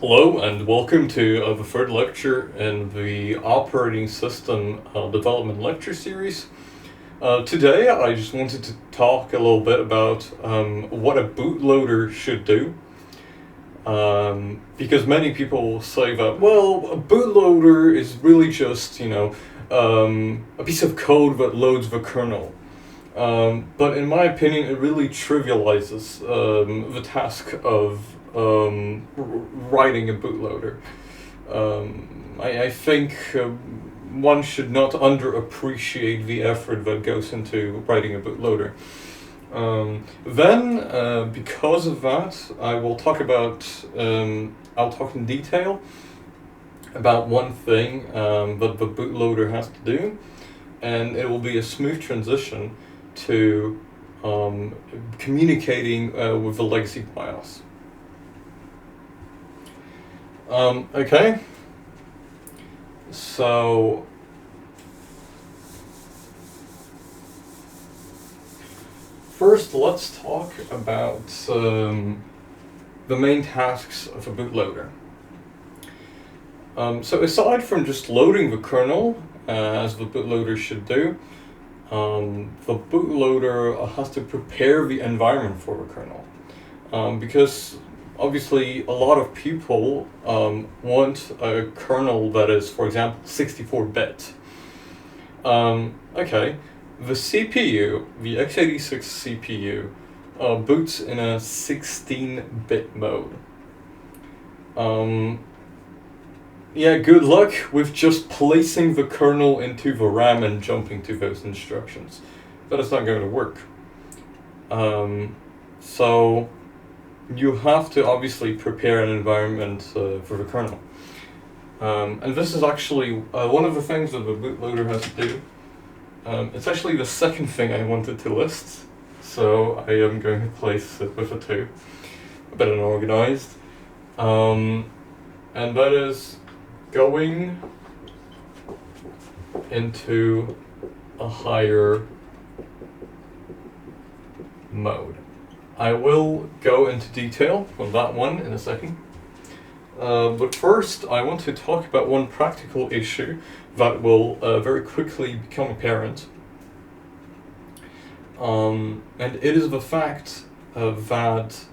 Hello and welcome to the third lecture in the Operating System Development Lecture Series. Today I just wanted to talk a little bit about what a bootloader should do. Because many people will say that, well, a bootloader is really just, a piece of code that loads the kernel. But in my opinion, it really trivializes the task of writing a bootloader. I think one should not underappreciate the effort that goes into writing a bootloader. Then, because of that, I'll talk in detail about one thing that the bootloader has to do, and it will be a smooth transition to communicating with the legacy BIOS. Okay, so first let's talk about the main tasks of a bootloader. So aside from just loading the kernel, as the bootloader should do, the bootloader has to prepare the environment for the kernel, because obviously a lot of people want a kernel that is, for example, 64-bit. Okay, the CPU, the x86 CPU, boots in a 16-bit mode. Yeah, good luck with just placing the kernel into the RAM and jumping to those instructions. That is not going to work. So you have to obviously prepare an environment for the kernel. And this is actually one of the things that the bootloader has to do. It's actually the second thing I wanted to list, so I am going to place it with a 2, a bit unorganized. And that is going into a higher mode. I will go into detail on that one in a second. But first, I want to talk about one practical issue that will very quickly become apparent. And it is the fact that,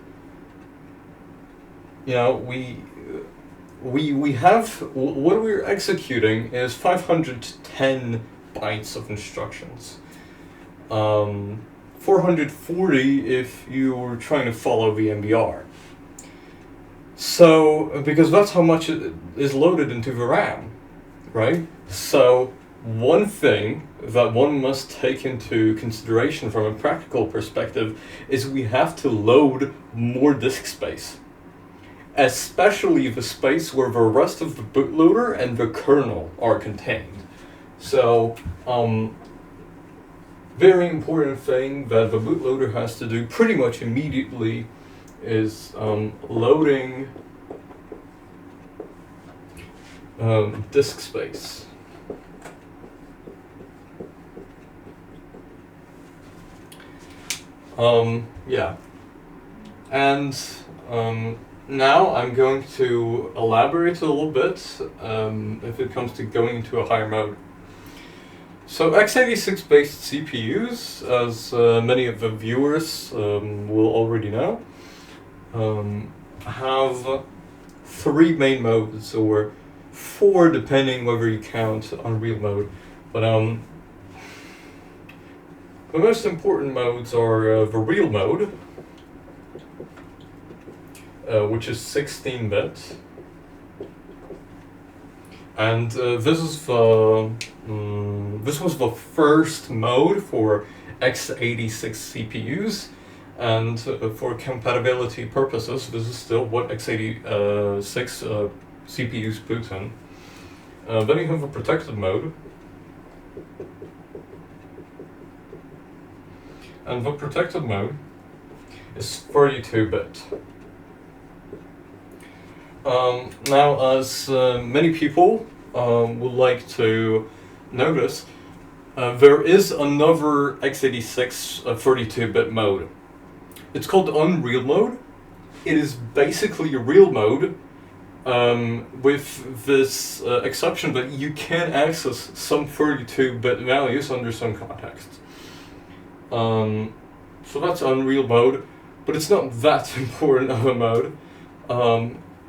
we have, what we're executing is 510 bytes of instructions. 440 if you're trying to follow the MBR. So, because that's how much is loaded into the RAM, right? So, one thing that one must take into consideration from a practical perspective is we have to load more disk space. Especially the space where the rest of the bootloader and the kernel are contained. So, very important thing that the bootloader has to do pretty much immediately is loading disk space. Yeah, and now I'm going to elaborate a little bit if it comes to going into a higher mode. So x86-based CPUs, as many of the viewers will already know, have 3 main modes, or 4 depending whether you count Unreal mode. But the most important modes are the real mode, which is 16-bit, and this was the first mode for x86 CPUs, and for compatibility purposes, this is still what x86 CPUs boot in. Then you have a protected mode, and the protected mode is 32-bit. Now, as many people would like to notice, there is another x86 32-bit mode. It's called Unreal mode. It is basically a real mode, with this exception that you can access some 32-bit values under some contexts. So that's Unreal mode, but it's not that important of a mode.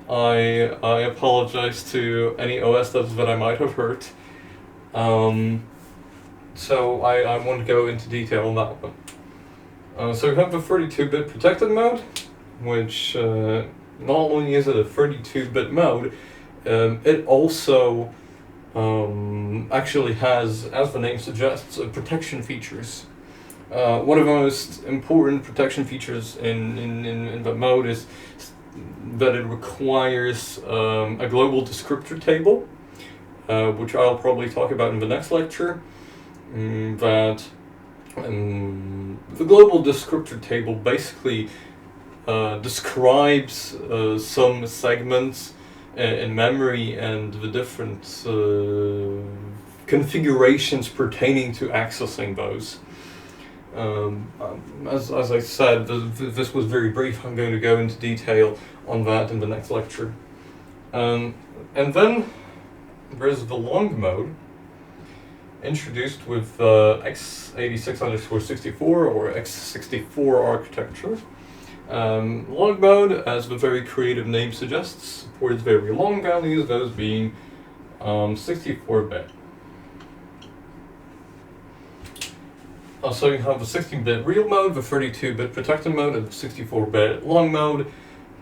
I apologize to any OS devs that I might have hurt. So I won't go into detail on that one. So we have the 32-bit protected mode, which not only is it a 32-bit mode, it also actually has, as the name suggests, protection features. One of the most important protection features in the mode is that it requires a global descriptor table, which I'll probably talk about in the next lecture. The global descriptor table basically describes some segments in memory and the different configurations pertaining to accessing those. As I said, this was very brief. I'm going to go into detail on that in the next lecture. And then there's the long mode, introduced with x86_64 or x64 architecture. Long mode, as the very creative name suggests, supports very long values, those being 64-bit. So you have the 16-bit real mode, the 32-bit protected mode, and the 64-bit long mode.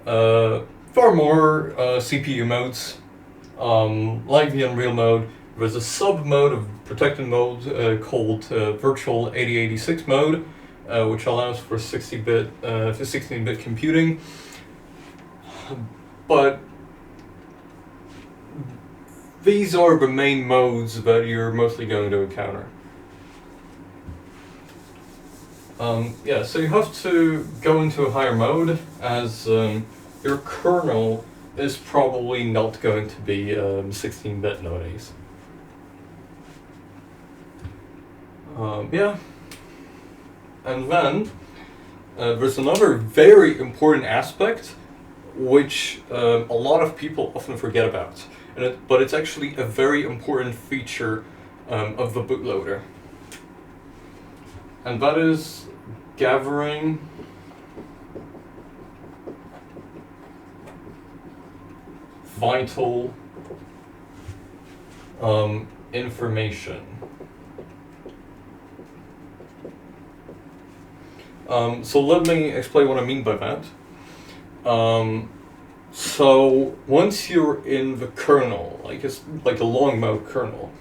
Far more CPU modes. Like the Unreal mode, there's a sub-mode of protected mode called Virtual 8086 mode, which allows for 16-bit computing. But these are the main modes that you're mostly going to encounter. So you have to go into a higher mode, as your kernel is probably not going to be 16-bit nowadays. And then there's another very important aspect which a lot of people often forget about, but it's actually a very important feature of the bootloader. And that is gathering vital information. So let me explain what I mean by that. So once you're in the kernel, like a long mode kernel,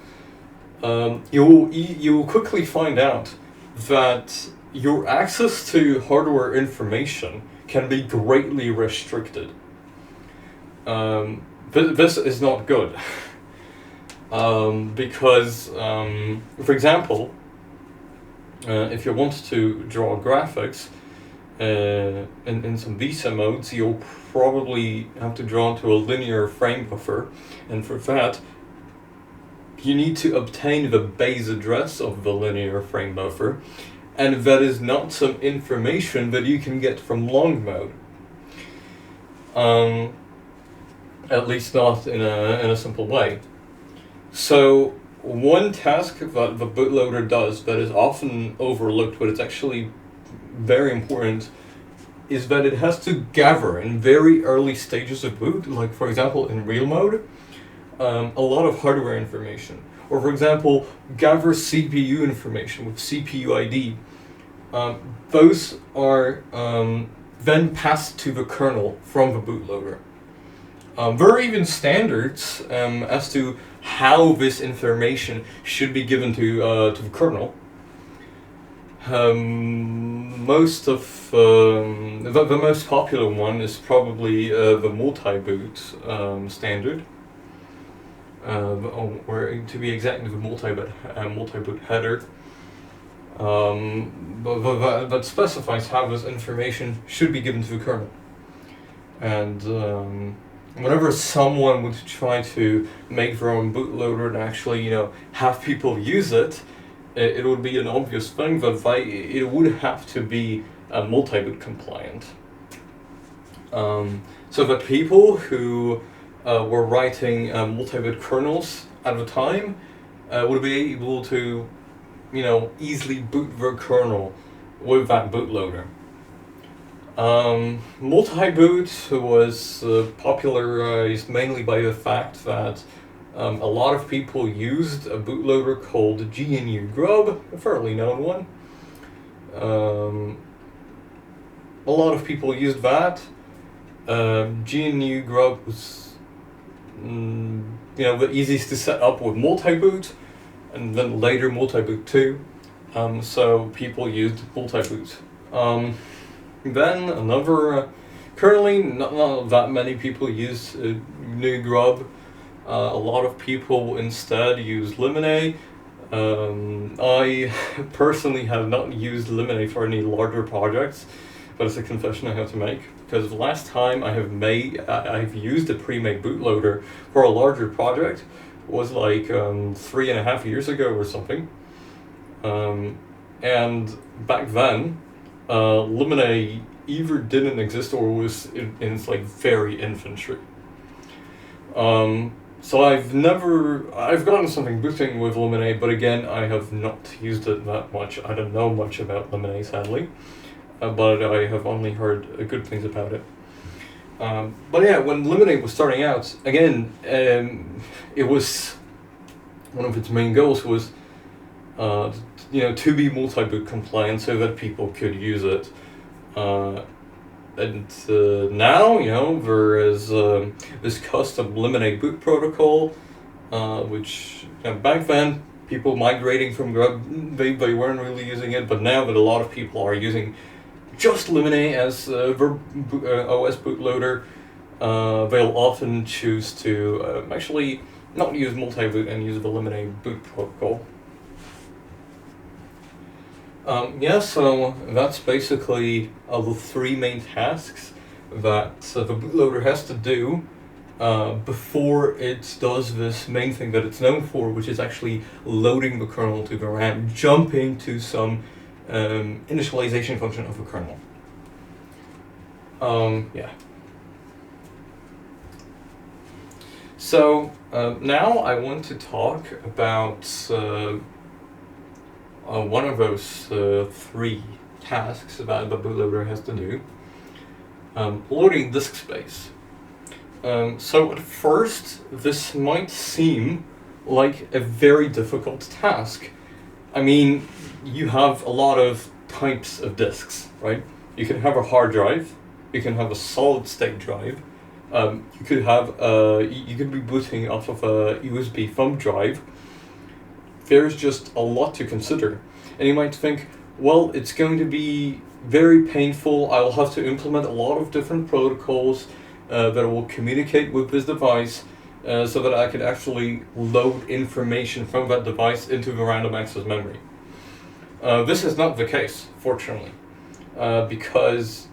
you'll quickly find out that your access to hardware information can be greatly restricted. This is not good. Because, for example, if you want to draw graphics in some VESA modes, you'll probably have to draw into a linear frame buffer, and for that you need to obtain the base address of the linear frame buffer, and that is not some information that you can get from long mode. At least not in a simple way. So one task that the bootloader does that is often overlooked, but it's actually very important, is that it has to gather in very early stages of boot, like for example in real mode, a lot of hardware information. Or for example, gather CPU information with CPU ID. Those are then passed to the kernel from the bootloader. There are even standards as to how this information should be given to the kernel. The most popular one is probably the multi-boot standard, or to be exact, the multi-boot header. That specifies how this information should be given to the kernel. And whenever someone would try to make their own bootloader and actually, have people use it, it would be an obvious thing that it would have to be multi-boot compliant. So that people who were writing multi-bit kernels at the time would be able to, easily boot their kernel with that bootloader. Multi-boot was popularized mainly by the fact that a lot of people used a bootloader called GNU Grub, a fairly known one. A lot of people used that. GNU Grub was, the easiest to set up with multi-boot, and then later multi-boot 2. So people used multi-boot. Then another, currently not that many people use GNU Grub. A lot of people instead use Limine. I personally have not used Limine for any larger projects, but it's a confession I have to make, because the last time I've used a pre-made bootloader for a larger project was like 3.5 years ago or something. And back then, Limine either didn't exist or was in its like very infantry. So I've gotten something booting with Limine, but again, I have not used it that much. I don't know much about Limine, sadly, but I have only heard good things about it. But yeah, when Limine was starting out, again, it was one of its main goals was, to be multi-boot compliant so that people could use it. And now, there is this custom Limine boot protocol, which back then, people migrating from Grub, they weren't really using it, but now that a lot of people are using just Limine as their OS bootloader, they'll often choose to actually not use multi-boot and use the Limine boot protocol. So that's basically the 3 main tasks that the bootloader has to do before it does this main thing that it's known for, which is actually loading the kernel to the RAM, jumping to some initialization function of the kernel. So now I want to talk about one of those 3 tasks that the bootloader has to do, loading disk space. So at first, this might seem like a very difficult task. I mean, you have a lot of types of disks, right? You can have a hard drive, you can have a solid state drive, you could be booting off of a USB thumb drive. There's just a lot to consider. And you might think, well, it's going to be very painful. I'll have to implement a lot of different protocols that will communicate with this device so that I can actually load information from that device into the random access memory. This is not the case, fortunately, because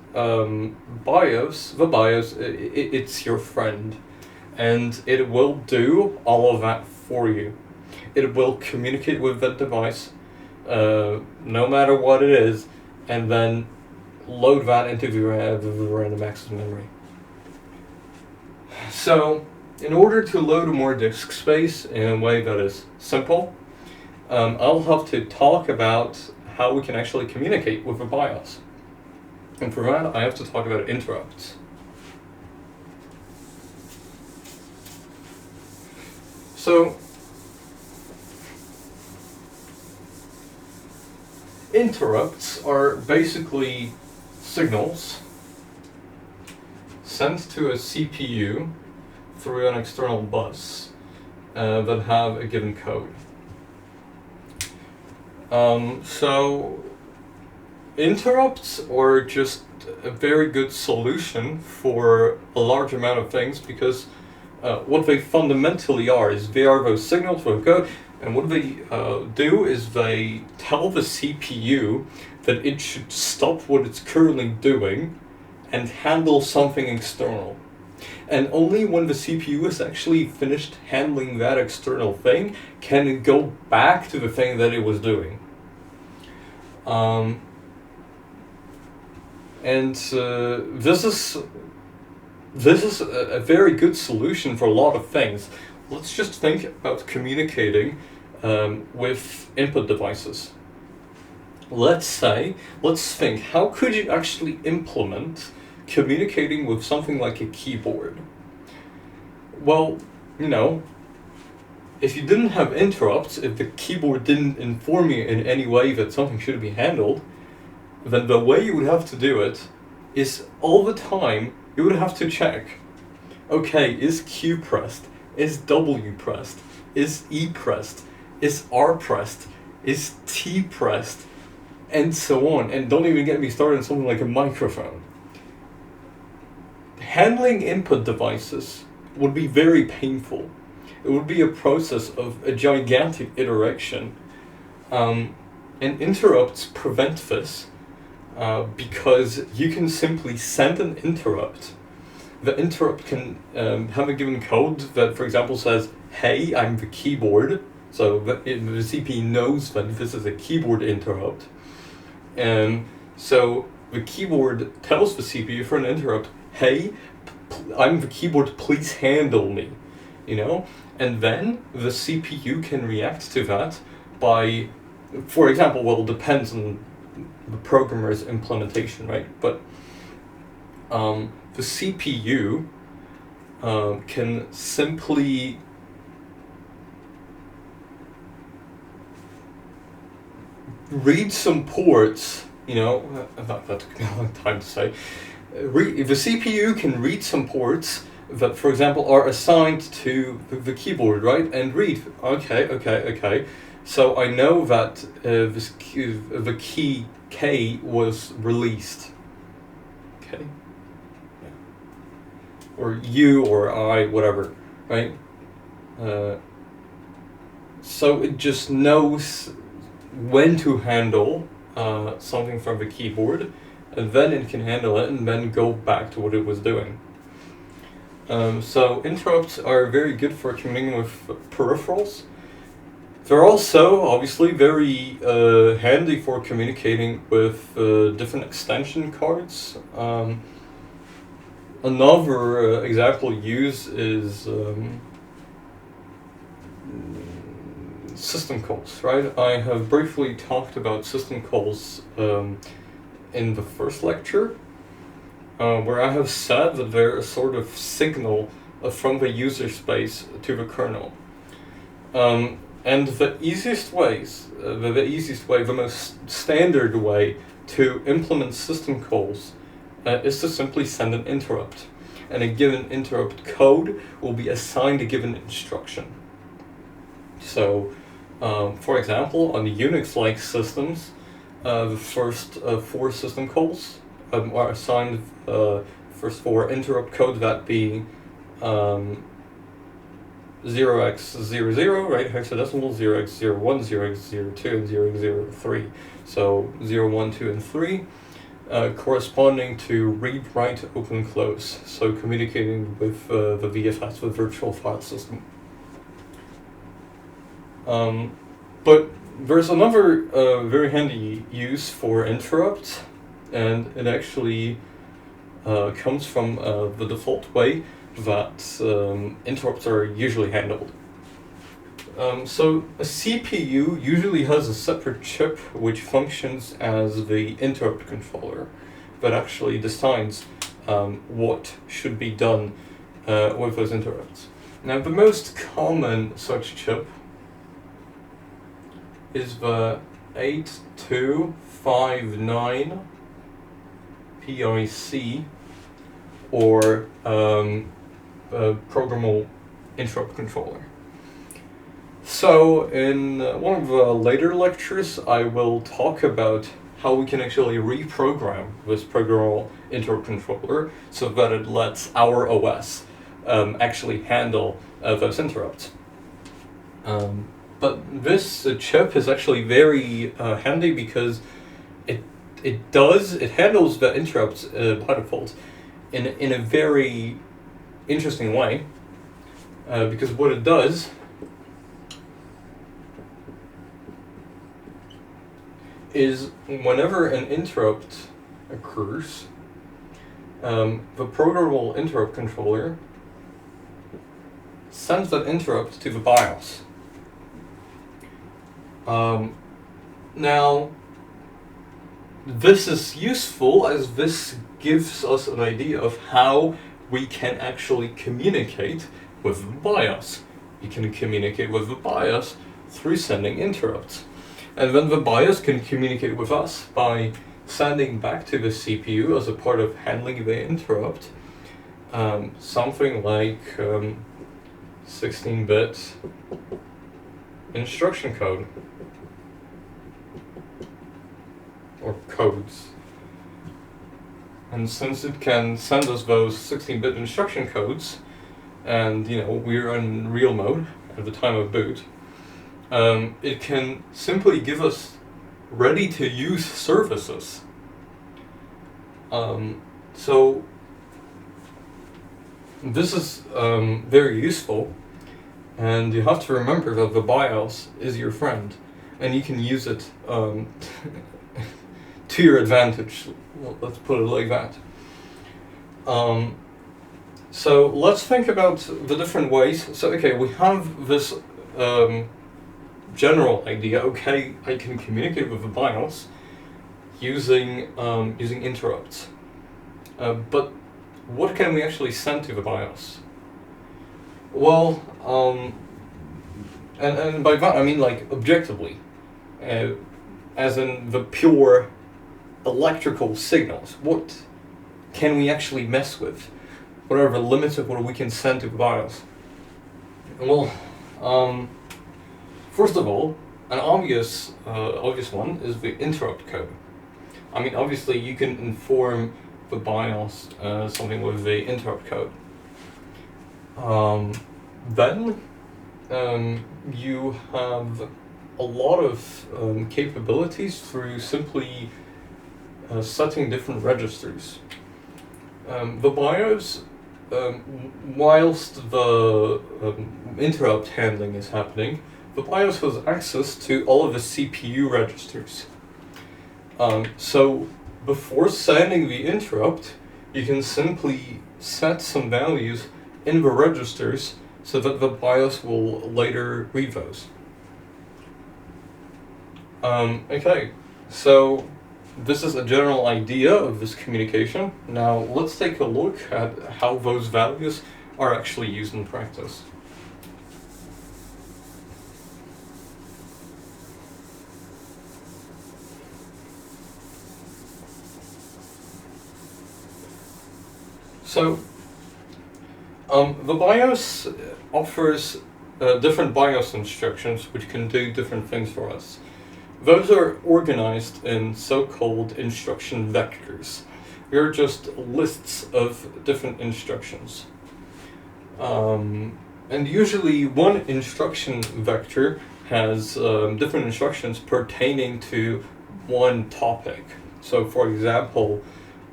BIOS, it's your friend, and it will do all of that for you. It will communicate with that device, no matter what it is, and then load that into the random access memory. So, in order to load more disk space in a way that is simple, I'll have to talk about how we can actually communicate with the BIOS. And for that, I have to talk about interrupts. So, interrupts are basically signals sent to a CPU through an external bus that have a given code. So interrupts are just a very good solution for a large amount of things, because what they fundamentally are is they are those signals for the code, and what they do is they tell the CPU that it should stop what it's currently doing and handle something external. And only when the CPU is actually finished handling that external thing can it go back to the thing that it was doing. This is this is a very good solution for a lot of things. Let's just think about communicating with input devices. Let's think, how could you actually implement communicating with something like a keyboard? Well, you know, if you didn't have interrupts, if the keyboard didn't inform you in any way that something should be handled, then the way you would have to do it is all the time you would have to check, okay, is Q pressed? Is W pressed? Is E pressed? Is R pressed? Is T pressed? And so on. And don't even get me started on something like a microphone. Handling input devices would be very painful. It would be a process of a gigantic iteration. And interrupts prevent this because you can simply send an interrupt. The interrupt can have a given code that, for example, says, hey, I'm the keyboard. So the CPU knows that this is a keyboard interrupt. And so the keyboard tells the CPU for an interrupt, hey, I'm the keyboard, please handle me. You know? And then the CPU can react to that by, for example, well, it depends on the programmer's implementation, right? But the CPU can simply read some ports, you know, that took me a long time to say. The CPU can read some ports that, for example, are assigned to the keyboard, right? And read, okay. So I know that the key K was released. Okay. Yeah. Or U or I, whatever, right? So it just knows when to handle something from the keyboard, and then it can handle it and then go back to what it was doing. So interrupts are very good for communicating with peripherals. They're also obviously very handy for communicating with different extension cards. Another example use is system calls, right? I have briefly talked about system calls in the first lecture, where I have said that they're a sort of signal from the user space to the kernel. And the easiest way, the most standard way to implement system calls is to simply send an interrupt. And a given interrupt code will be assigned a given instruction. So, for example, on the Unix-like systems, the first 4 system calls are assigned first 4 interrupt code, that being 0x00, right, hexadecimal, 0x01, 0x02, and 0x03. So 0, 1, 2, and 3 corresponding to read, write, open, close. So communicating with the VFS, the virtual file system. But there's another very handy use for interrupts, and it actually comes from the default way that interrupts are usually handled. So a CPU usually has a separate chip which functions as the interrupt controller that actually decides what should be done with those interrupts. Now, the most common such chip is the 8259 PIC, or programmable interrupt controller. So in one of the later lectures, I will talk about how we can actually reprogram this programmable interrupt controller so that it lets our OS actually handle those interrupts. But this chip is actually very handy because it handles the interrupts by default in a very interesting way, because what it does is whenever an interrupt occurs, the programmable interrupt controller sends that interrupt to the BIOS. Now, this is useful as this gives us an idea of how we can actually communicate with the BIOS. We can communicate with the BIOS through sending interrupts. And then the BIOS can communicate with us by sending back to the CPU as a part of handling the interrupt something like 16-bit instruction code or codes. And since it can send us those 16-bit instruction codes, and we're in real mode at the time of boot, it can simply give us ready-to-use services. So this is very useful, and you have to remember that the BIOS is your friend, and you can use it to your advantage. Well, let's put it like that. So let's think about the different ways. So okay, we have this general idea. Okay, I can communicate with the BIOS using interrupts. But what can we actually send to the BIOS? Well, and by that I mean like objectively, as in the pure electrical signals. What can we actually mess with? What are the limits of what we can send to the BIOS? Well, first of all, an obvious one is the interrupt code. I mean, obviously you can inform the BIOS something with the interrupt code. Then you have a lot of capabilities through simply setting different registers. The BIOS, whilst the interrupt handling is happening, the BIOS has access to all of the CPU registers. So before sending the interrupt, you can simply set some values in the registers so that the BIOS will later read those. Okay, so this is a general idea of this communication. Now let's take a look at how those values are actually used in practice. So the BIOS offers different BIOS instructions which can do different things for us. Those are organized in so-called instruction vectors. They're just lists of different instructions. And usually one instruction vector has different instructions pertaining to one topic. So for example,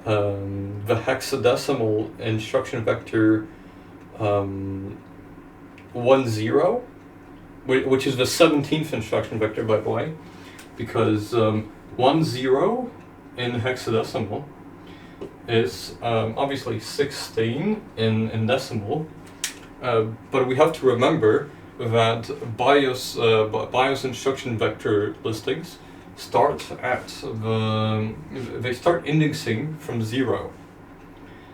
the hexadecimal instruction vector 10, which is the 17th instruction vector, by the way, because 10 in hexadecimal is obviously 16 in decimal, but we have to remember that BIOS instruction vector listings start indexing from 0.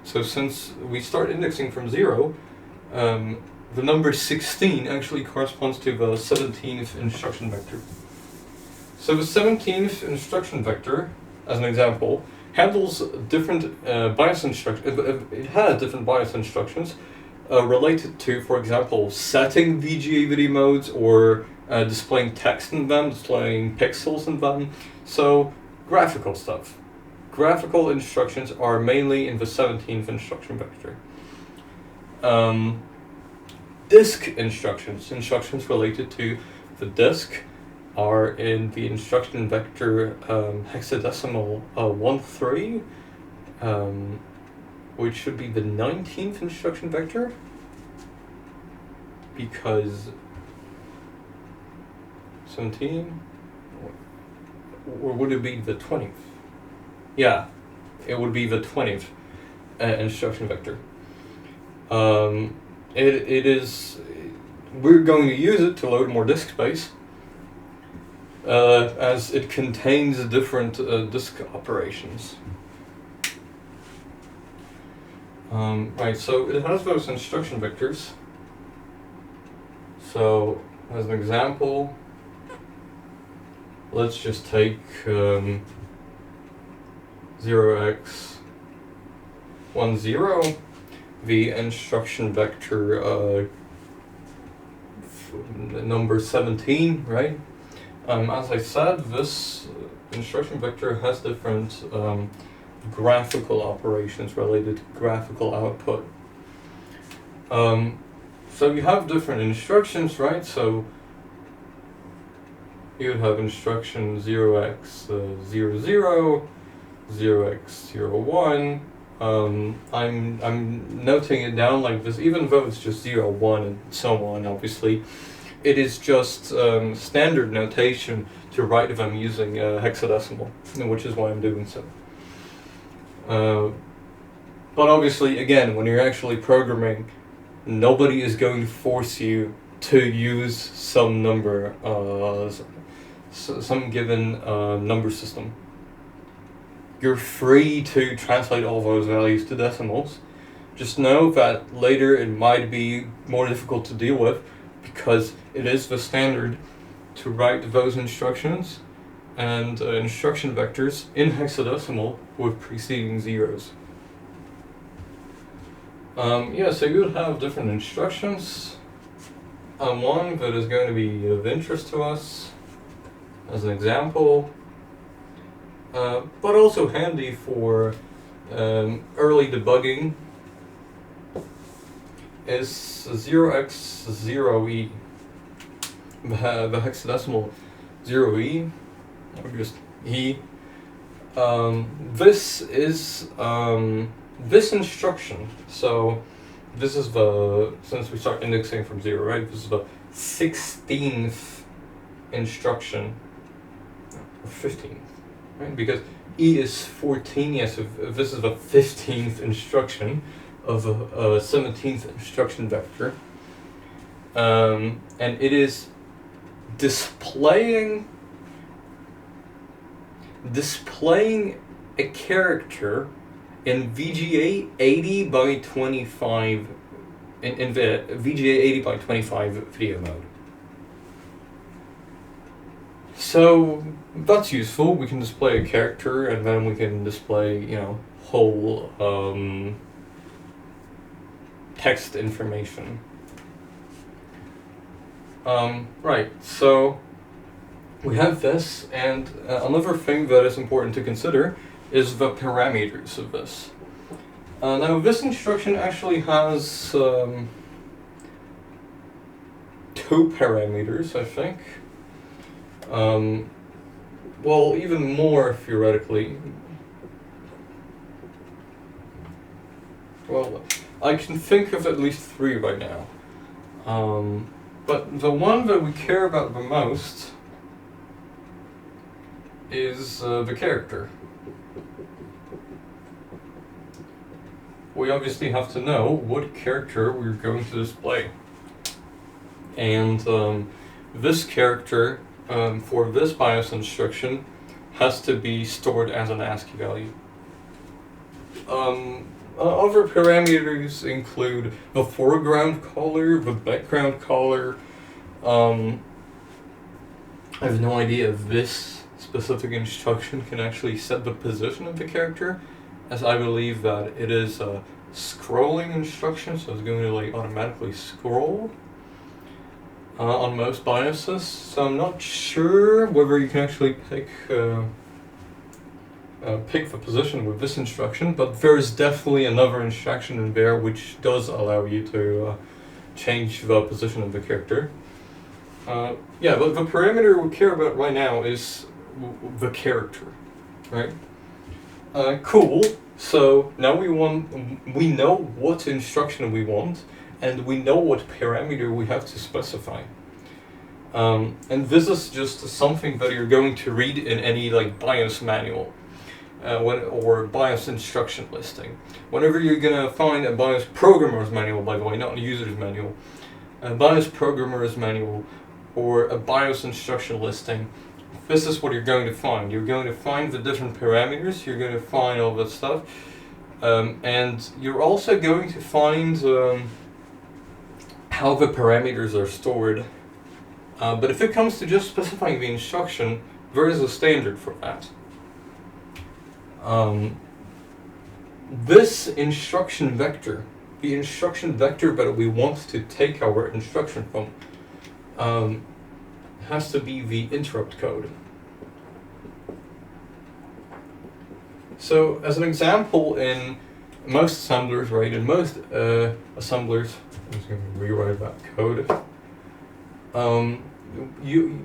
So since we start indexing from 0, the number 16 actually corresponds to the 17th instruction vector. So the 17th instruction vector, as an example, handles different BIOS instructions. It has different BIOS instructions related to, for example, setting VGA video modes or displaying text in them, displaying pixels in them. So graphical stuff. Graphical instructions are mainly in the 17th instruction vector. Disk instructions related to the disk, are in the instruction vector hexadecimal 13, which should be the 19th instruction vector, because 17, or would it be the 20th? Yeah, it would be the 20th. instruction vector. We're going to use it to load more disk space, as it contains different disk operations. Right, so it has those instruction vectors. So, as an example, let's just take 0x10, the instruction vector number 17, right? As I said, this instruction vector has different graphical operations related to graphical output. So you have different instructions, right? So you would have instruction 0x00, 0x01. I'm noting it down like this, even though it's just 0, 1, and so on, obviously. It is just standard notation to write them using hexadecimal, which is why I'm doing so. But obviously, again, when you're actually programming, nobody is going to force you to use some number, some given number system. You're free to translate all those values to decimals. Just know that later it might be more difficult to deal with, because it is the standard to write those instructions and instruction vectors in hexadecimal with preceding zeros. So you would have different instructions. One that is going to be of interest to us, as an example, but also handy for early debugging, is 0x0e, the hexadecimal 0e, or just e. This is this instruction. So this is since we start indexing from 0, right? This is the 16th instruction, or 15th, right? Because e is 14, yes, if this is the 15th instruction of a 17th instruction vector, and it is displaying a character in VGA 80 by 25 in the VGA 80 by 25 video mode. So that's useful. We can display a character, and then we can display, whole text information. Right, so we have this, and another thing that is important to consider is the parameters of this. Now this instruction actually has 2 parameters, I think. Well, even more theoretically. Well, I can think of at least 3 right now. But the one that we care about the most is the character. We obviously have to know what character we're going to display. And this character, for this BIOS instruction, has to be stored as an ASCII value. Other parameters include the foreground color, the background color. I have no idea if this specific instruction can actually set the position of the character, as I believe that it is a scrolling instruction, so it's going to automatically scroll on most BIOSes. So I'm not sure whether you can actually pick the position with this instruction, but there is definitely another instruction in there which does allow you to change the position of the character. But the parameter we care about right now is the character, right? Cool. So now we know what instruction we want, and we know what parameter we have to specify. And this is just something that you're going to read in any BIOS manual. or BIOS instruction listing. Whenever you're gonna find a BIOS programmer's manual, by the way, not a user's manual, a BIOS programmer's manual or a BIOS instruction listing, this is what you're going to find. You're going to find the different parameters, you're going to find all that stuff, and you're also going to find how the parameters are stored. But if it comes to just specifying the instruction, there is a standard for that. This instruction vector, the instruction vector that we want to take our instruction from, has to be the interrupt code. So, as an example, in most assemblers, right, in most assemblers, I'm just going to rewrite that code.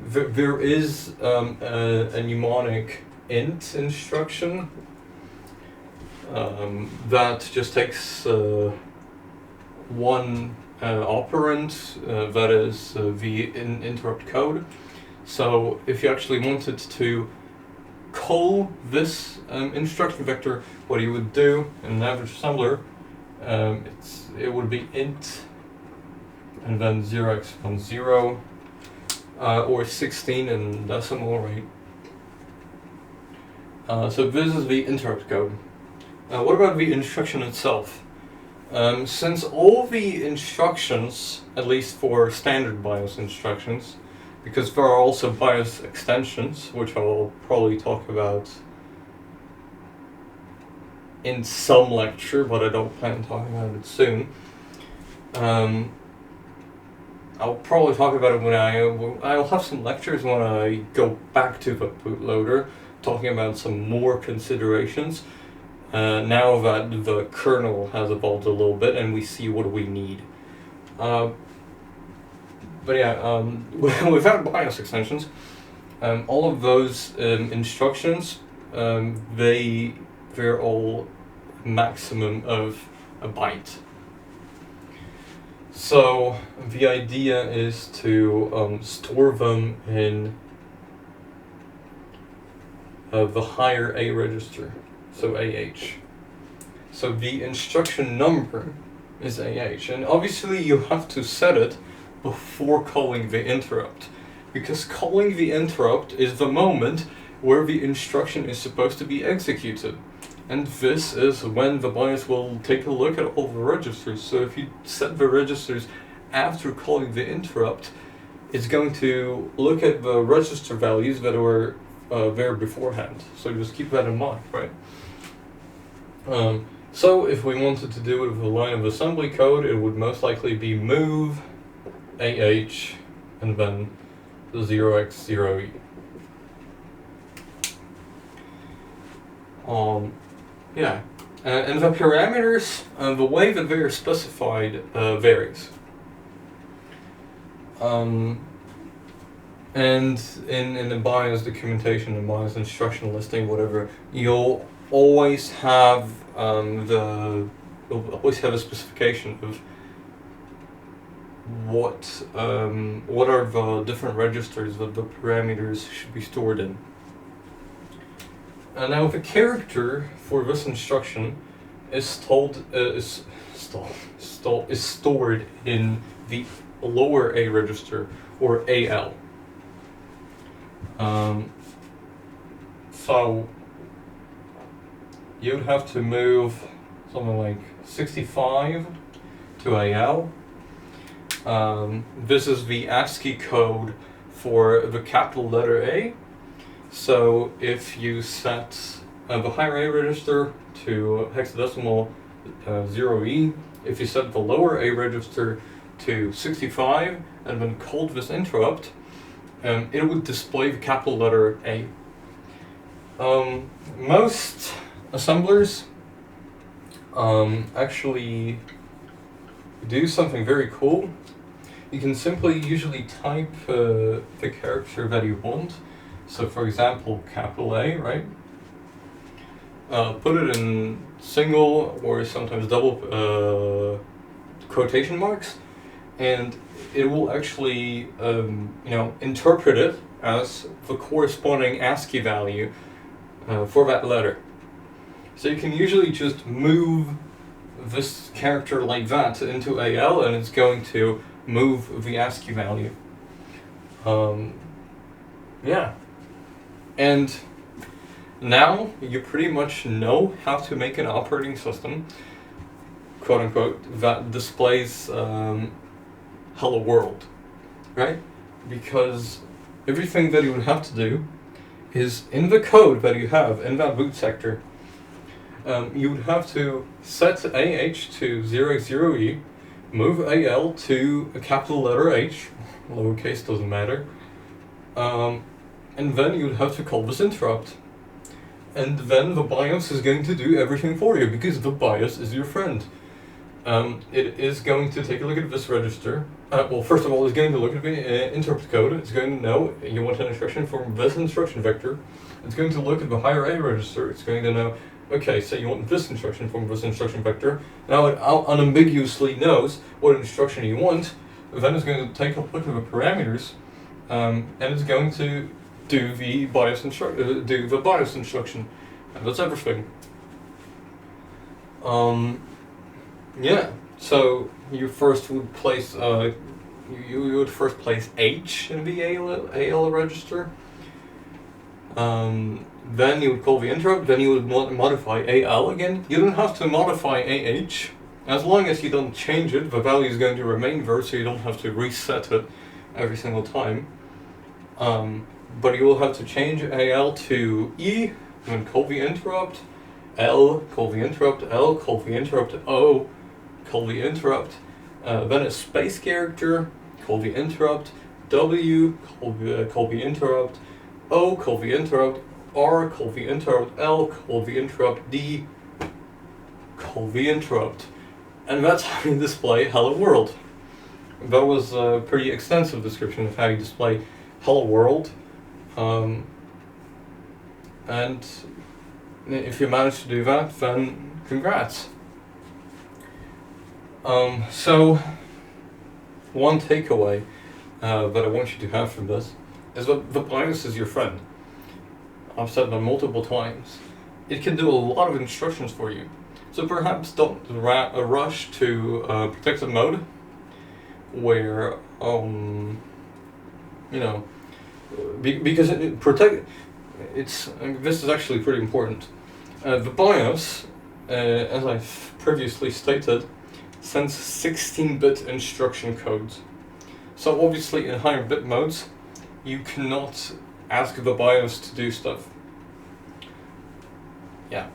There is a mnemonic int instruction that just takes one operand, that is the interrupt code. So if you actually wanted to call this instruction vector, what you would do in an average assembler, it would be int and then 0x10 or 16 in decimal, right? So this is the interrupt code. What about the instruction itself? Since all the instructions, at least for standard BIOS instructions, because there are also BIOS extensions, which I'll probably talk about in some lecture, but I don't plan on talking about it soon. I'll probably talk about it when I'll have some lectures when I go back to the bootloader, talking about some more considerations. Now that the kernel has evolved a little bit and we see what we need. But yeah, without BIOS extensions, all of those instructions, they're all maximum of a byte. So the idea is to store them in the higher A register, so AH. So the instruction number is AH, and obviously you have to set it before calling the interrupt, because calling the interrupt is the moment where the instruction is supposed to be executed. And this is when the BIOS will take a look at all the registers. So if you set the registers after calling the interrupt, it's going to look at the register values that were there beforehand. So just keep that in mind, right? So if we wanted to do it with a line of assembly code, it would most likely be move AH and then 0x0e. Yeah, and the parameters, the way that they are specified varies. And in the BIOS documentation, the BIOS instruction listing, whatever, you'll always have a specification of what are the different registers that the parameters should be stored in. Now the character for this instruction is stored in the lower A register, or AL. So you'd have to move something like 65 to AL. This is the ASCII code for the capital letter A. So if you set the higher A register to hexadecimal 0E, if you set the lower A register to 65 and then called this interrupt, it would display the capital letter A. Most assemblers actually do something very cool. You can simply usually type the character that you want. So for example, capital A, right? Put it in single or sometimes double quotation marks, and it will actually interpret it as the corresponding ASCII value for that letter. So you can usually just move this character like that into AL, and it's going to move the ASCII value. Yeah. And now you pretty much know how to make an operating system, quote unquote, that displays hello world, right? Because everything that you would have to do is in the code that you have in that boot sector. You would have to set AH to 00E, move AL to a capital letter H, lowercase doesn't matter, and then you would have to call this interrupt. And then the BIOS is going to do everything for you, because the BIOS is your friend. It is going to take a look at this register. Well, first of all, it's going to look at the interrupt code. It's going to know you want an instruction from this instruction vector. It's going to look at the higher A register. It's going to know, okay, so you want this instruction from this instruction vector. Now it unambiguously knows what instruction you want. Then it's going to take a look at the parameters, and it's going to do the BIOS instruction, and that's everything. Yeah. So you first would place you would first place H in the AL register. Then you would call the interrupt. Then you would modify AL again. You don't have to modify AH. As long as you don't change it, the value is going to remain there, so you don't have to reset it every single time. But you will have to change AL to E, and call the interrupt, L, call the interrupt, L, call the interrupt, O, call the interrupt, then a space character, call the interrupt, W, call the interrupt, O, call the interrupt, R, call the interrupt, L, call the interrupt, D, call the interrupt. And that's how you display hello world. That was a pretty extensive description of how you display hello world. And if you manage to do that, then congrats. So one takeaway that I want you to have from this is that the BIOS is your friend. I've said that multiple times. It can do a lot of instructions for you. So perhaps don't rush to protected mode, where because this is actually pretty important. The BIOS, as I've previously stated, sends 16-bit instruction codes. So obviously in higher bit modes, you cannot ask the BIOS to do stuff. Yeah.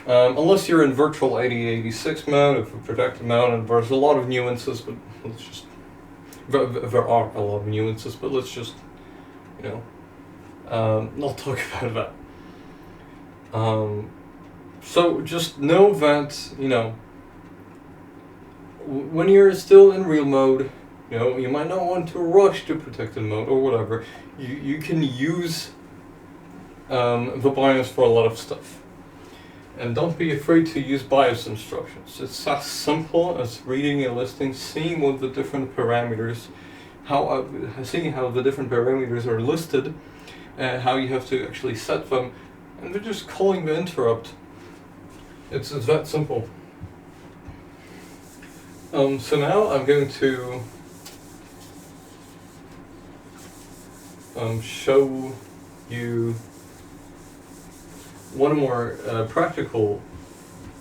Unless you're in virtual 8086 mode, if protected mode, and there's a lot of nuances, but let's just... There are a lot of nuances, but let's just, not talk about that. So just know that, when you're still in real mode, you might not want to rush to protected mode or whatever. You can use the BIOS for a lot of stuff. And don't be afraid to use BIOS instructions. It's as simple as reading a listing, seeing what the different parameters, seeing how the different parameters are listed, how you have to actually set them, and then just calling the interrupt. It's that simple. So now I'm going to show you one more practical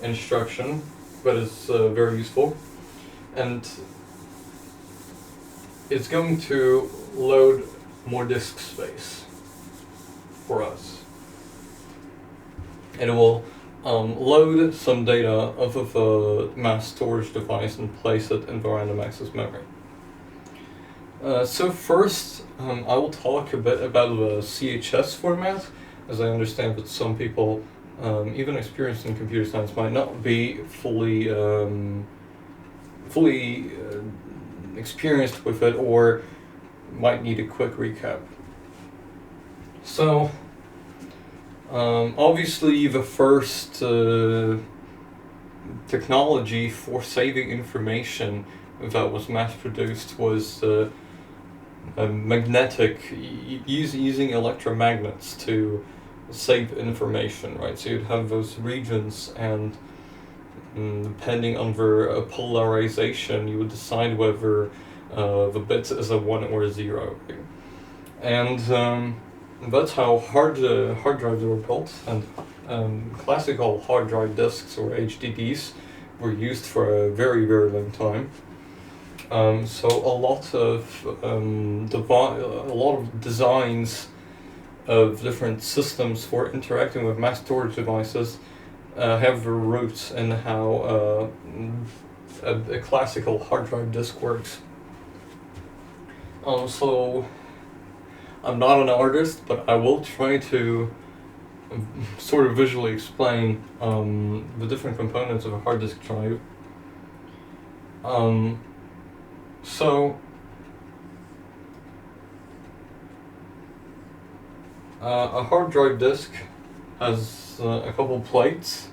instruction that is very useful, and it's going to load more disk space for us. It will load some data off of a mass storage device and place it in the random access memory. So first, I will talk a bit about the CHS format, as I understand that some people, even experienced in computer science, might not be fully experienced with it, or might need a quick recap. So, obviously the first technology for saving information that was mass-produced was magnetic, using electromagnets to save information, right? So you'd have those regions, and depending on their polarization, you would decide whether the bit is a 1 or a 0. And that's how hard drives were built, and classical hard drive disks, or HDDs, were used for a very, very long time. So a lot of designs of different systems for interacting with mass storage devices have their roots in how a classical hard drive disk works. So I'm not an artist, but I will try to sort of visually explain the different components of a hard disk drive. So a hard drive disk has a couple plates,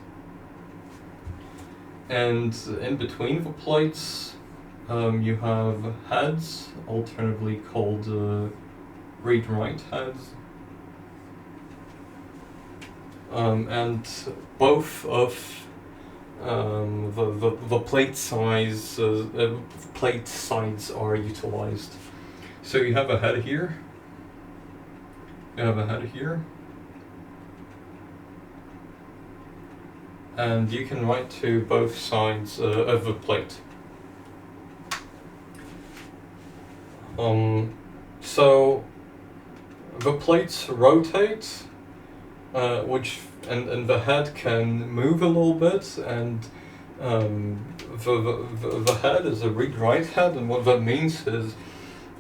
and in between the plates you have heads, alternatively called read-write heads, and both of the plate sides are utilized. So you have a head here, you have a head here, and you can write to both sides of the plate. So the plates rotate, and the head can move a little bit, and the head is a read-write head, and what that means is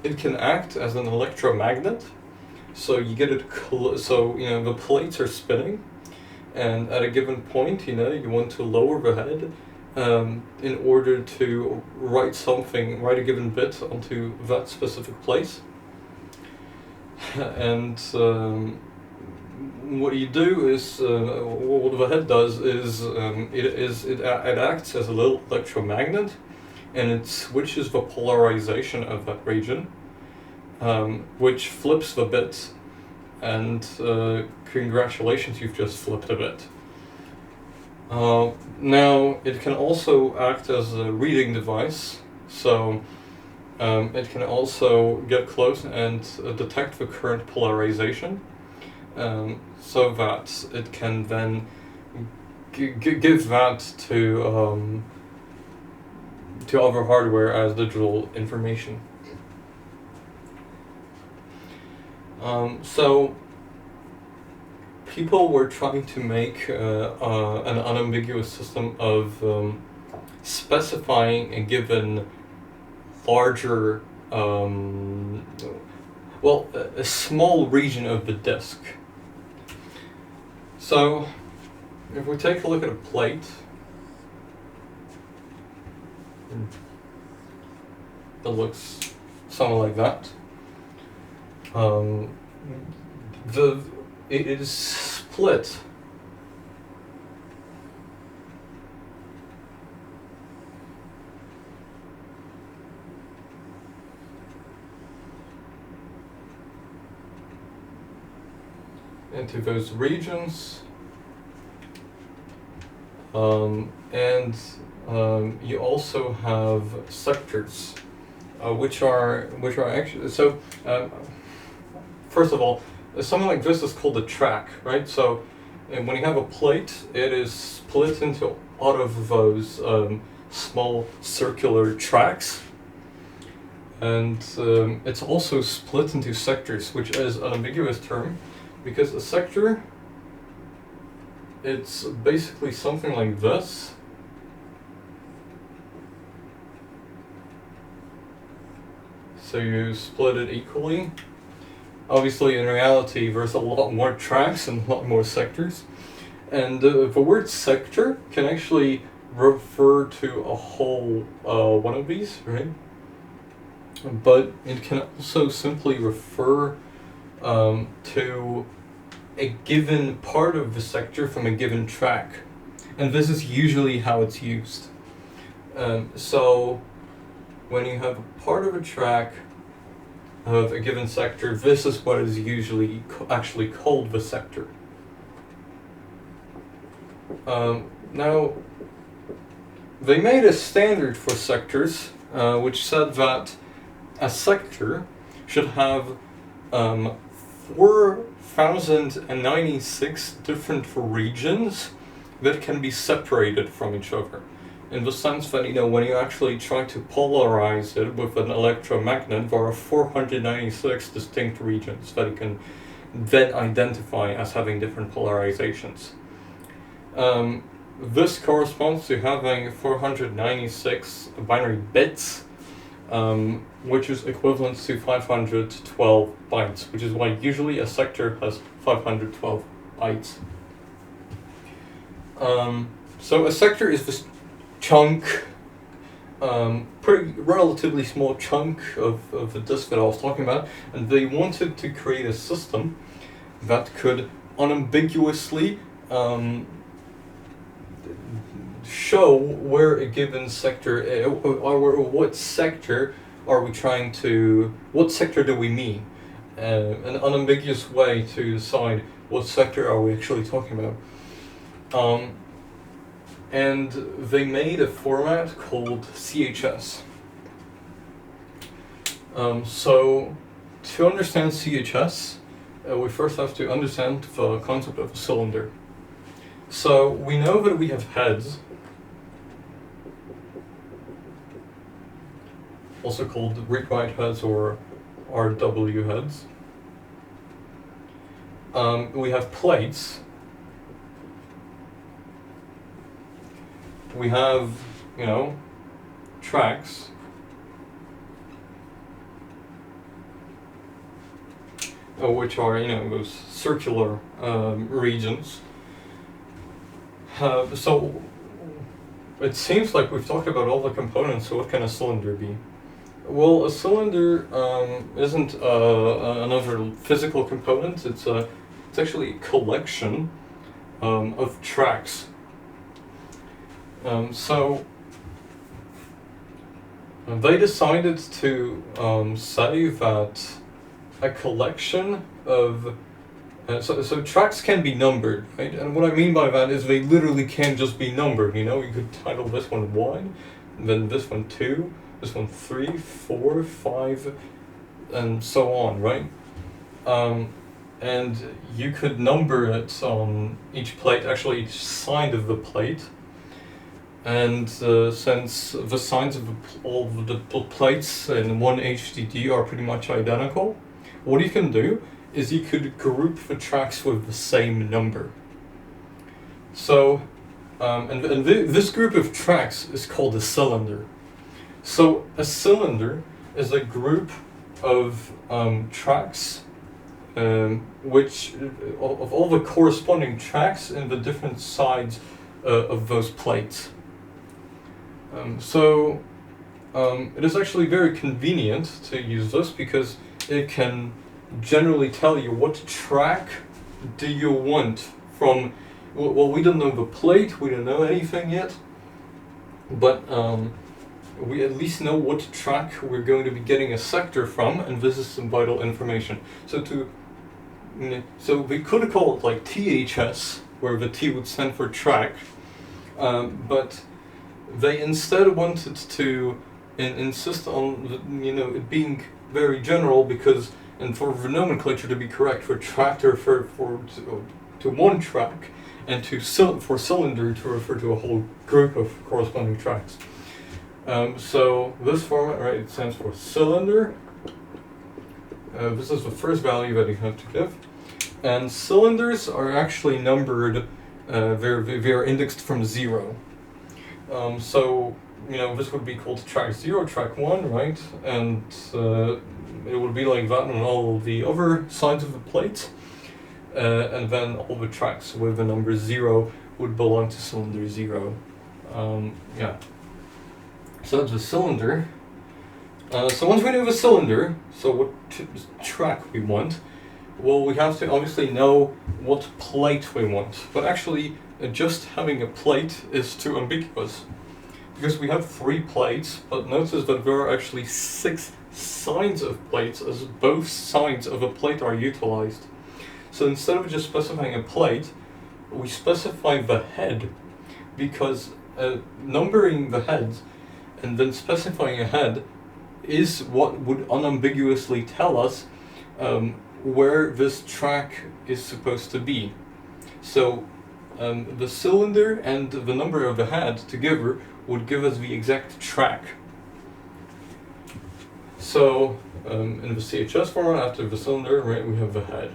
it can act as an electromagnet. So you get it, so the plates are spinning, and at a given point, you want to lower the head in order to write a given bit onto that specific place. And what you do is, what the head does is, it acts as a little electromagnet, and it switches the polarization of that region, which flips the bit, and congratulations, you've just flipped a bit. Now, it can also act as a reading device, so it can also get close and detect the current polarization, so that it can then give that to other hardware as digital information. So people were trying to make an unambiguous system of specifying a given larger, a small region of the disk. So if we take a look at a plate, that looks something like that. It is split into those regions, and you also have sectors, which are actually so. First of all, something like this is called a track, right? So when you have a plate, it is split into a lot of those small circular tracks, and it's also split into sectors, which is an ambiguous term, because a sector, it's basically something like this. So you split it equally. Obviously, in reality, there's a lot more tracks and a lot more sectors. And the word sector can actually refer to a whole one of these, right? But it can also simply refer to a given part of the sector from a given track. And this is usually how it's used. So when you have a part of a track of a given sector, this is what is usually actually called the sector. Now, they made a standard for sectors, which said that a sector should have 4,096 different regions that can be separated from each other. In the sense that, when you actually try to polarize it with an electromagnet, there are 496 distinct regions that you can then identify as having different polarizations. This corresponds to having 496 binary bits, which is equivalent to 512 bytes, which is why usually a sector has 512 bytes. So a sector is this chunk, pretty relatively small chunk of the disk that I was talking about, and they wanted to create a system that could unambiguously show where a given sector, or what sector are we trying to, what sector do we mean? An unambiguous way to decide what sector are we actually talking about. And they made a format called CHS. So to understand CHS, we first have to understand the concept of a cylinder. So we know that we have heads, also called read-write heads or RW heads. We have plates. We have, tracks. Which are, those circular regions. So it seems like we've talked about all the components, so what can a cylinder be? Well, a cylinder isn't another physical component, it's actually a collection of tracks. So they decided to say that a collection of so tracks can be numbered, right? And what I mean by that is they literally can't just be numbered. You could title this one 1, then this one 2, this one 3, 4, 5, and so on, right? And you could number it on each plate, actually each side of the plate. And since the sides of all the plates in one HDD are pretty much identical, what you can do is you could group the tracks with the same number. So, this group of tracks is called a cylinder. So a cylinder is a group of tracks, which of all the corresponding tracks in the different sides of those plates. It is actually very convenient to use this because it can generally tell you what track do you want from, well, we don't know the plate, we don't know anything yet, but we at least know what track we're going to be getting a sector from, and this is some vital information. So we could call it like THS, where the T would stand for track, but they instead wanted to insist on it being very general, because, and for the nomenclature to be correct, for track to refer to one track, and for cylinder to refer to a whole group of corresponding tracks. So this format, right, it stands for cylinder. This is the first value that you have to give. And cylinders are actually numbered, they're indexed from 0. So, this would be called track 0, track 1, right? And it would be like that on all the other sides of the plate. And then all the tracks with the number 0 would belong to cylinder 0. So that's the cylinder. So once we know the cylinder, so what track we want, well, we have to obviously know what plate we want. But actually, just having a plate is too ambiguous, because we have 3 plates, but notice that there are actually 6 sides of plates, as both sides of a plate are utilized. So instead of just specifying a plate, we specify the head, because numbering the heads and then specifying a head is what would unambiguously tell us where this track is supposed to be. So the cylinder and the number of the head together would give us the exact track. So in the CHS format, after the cylinder, right, we have the head.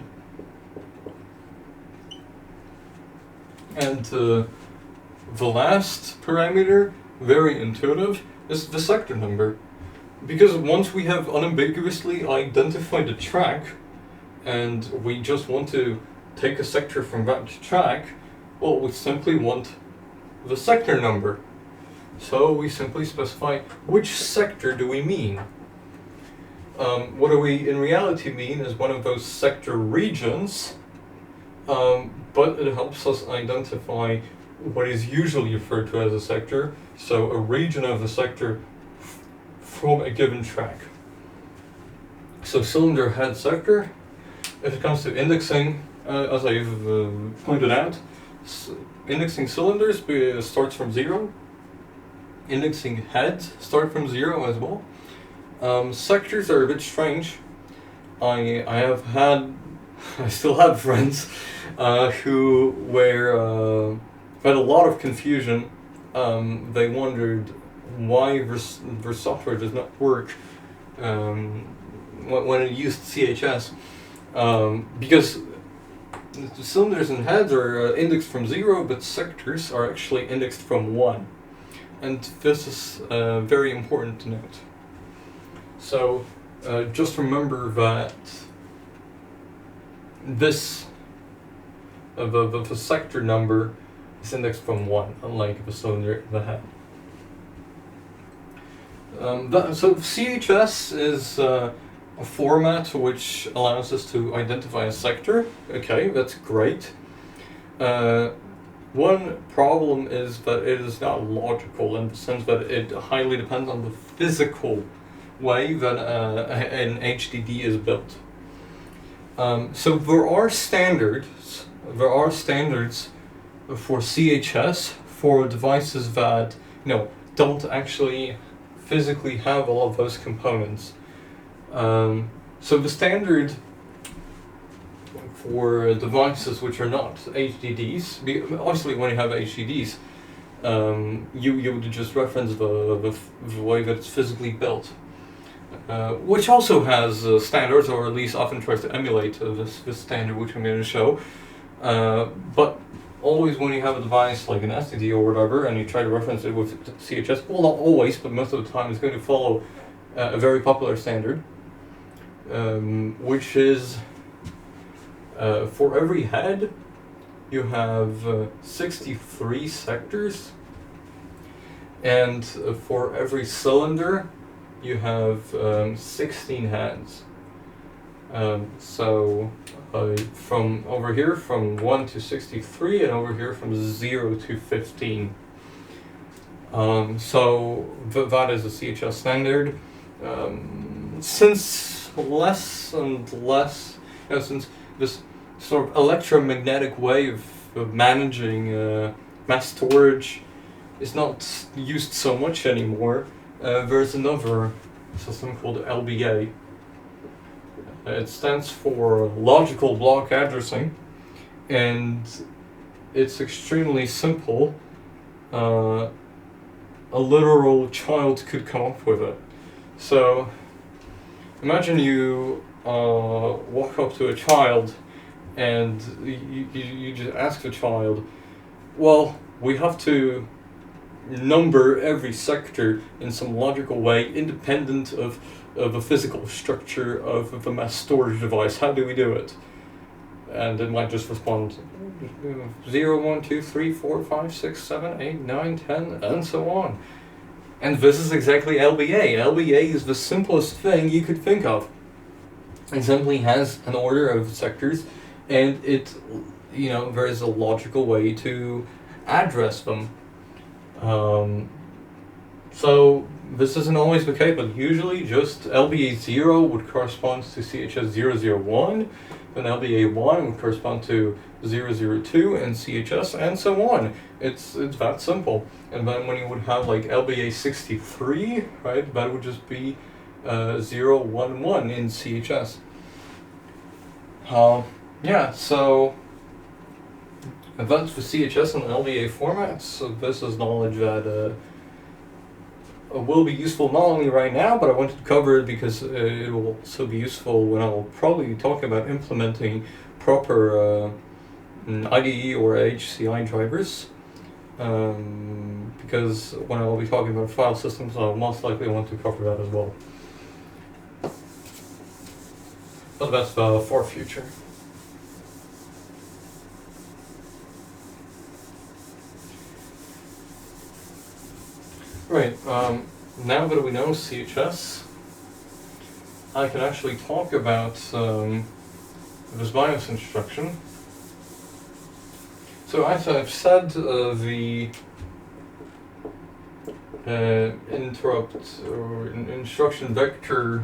And the last parameter, very intuitive, is the sector number. Because once we have unambiguously identified the track, and we just want to take a sector from that track, well, we simply want the sector number. So we simply specify which sector do we mean. What do we in reality mean is one of those sector regions, but it helps us identify what is usually referred to as a sector, so a region of the sector from a given track. So cylinder head sector, if it comes to indexing, as I've pointed out, indexing cylinders starts from 0. Indexing heads start from 0 as well. Sectors are a bit strange. I still have friends who had a lot of confusion. They wondered why their software does not work when it used CHS, because the cylinders and heads are indexed from 0, but sectors are actually indexed from 1. And this is very important to note. So just remember that this the sector number is indexed from 1, unlike the cylinder and the head. So CHS is a format which allows us to identify a sector. Okay, that's great. One problem is that it is not logical, in the sense that it highly depends on the physical way that an HDD is built. So there are standards for CHS for devices that don't actually physically have all of those components. So the standard for devices which are not HDDs, obviously when you have HDDs, you would just reference the way that it's physically built, which also has standards, or at least often tries to emulate this standard which I'm going to show. But always when you have a device like an SSD or whatever, and you try to reference it with CHS, well, not always, but most of the time it's going to follow a very popular standard, which is for every head you have 63 sectors, and for every cylinder you have 16 heads. So from over here from 1 to 63, and over here from 0 to 15. So that is a CHS standard. Since less and less, since this sort of electromagnetic way of managing mass storage is not used so much anymore, there's another system called LBA. It stands for logical block addressing, and it's extremely simple. A literal child could come up with it. So imagine you walk up to a child and you just ask the child, well, we have to number every sector in some logical way independent of the physical structure of the mass storage device. How do we do it? And it might just respond 0, 1, 2, 3, 4, 5, 6, 7, 8, 9, 10, and so on. And this is exactly LBA. LBA is the simplest thing you could think of. It simply has an order of sectors, and it, there is a logical way to address them. So This isn't always the case, but usually just LBA0 would correspond to CHS001, then LBA1 would correspond to 002 in CHS, and so on. It's that simple. And then when you would have like LBA63, right, that would just be 011 in CHS. Yeah, so that's the CHS and LBA formats. So this is knowledge that will be useful not only right now, but I wanted to cover it because it will also be useful when I'll probably talk about implementing proper IDE or HCI drivers. Because when I'll be talking about file systems, I'll most likely want to cover that as well. But that's for future. Right, now that we know CHS, I can actually talk about this BIOS instruction. So as I've said, the interrupt or instruction vector,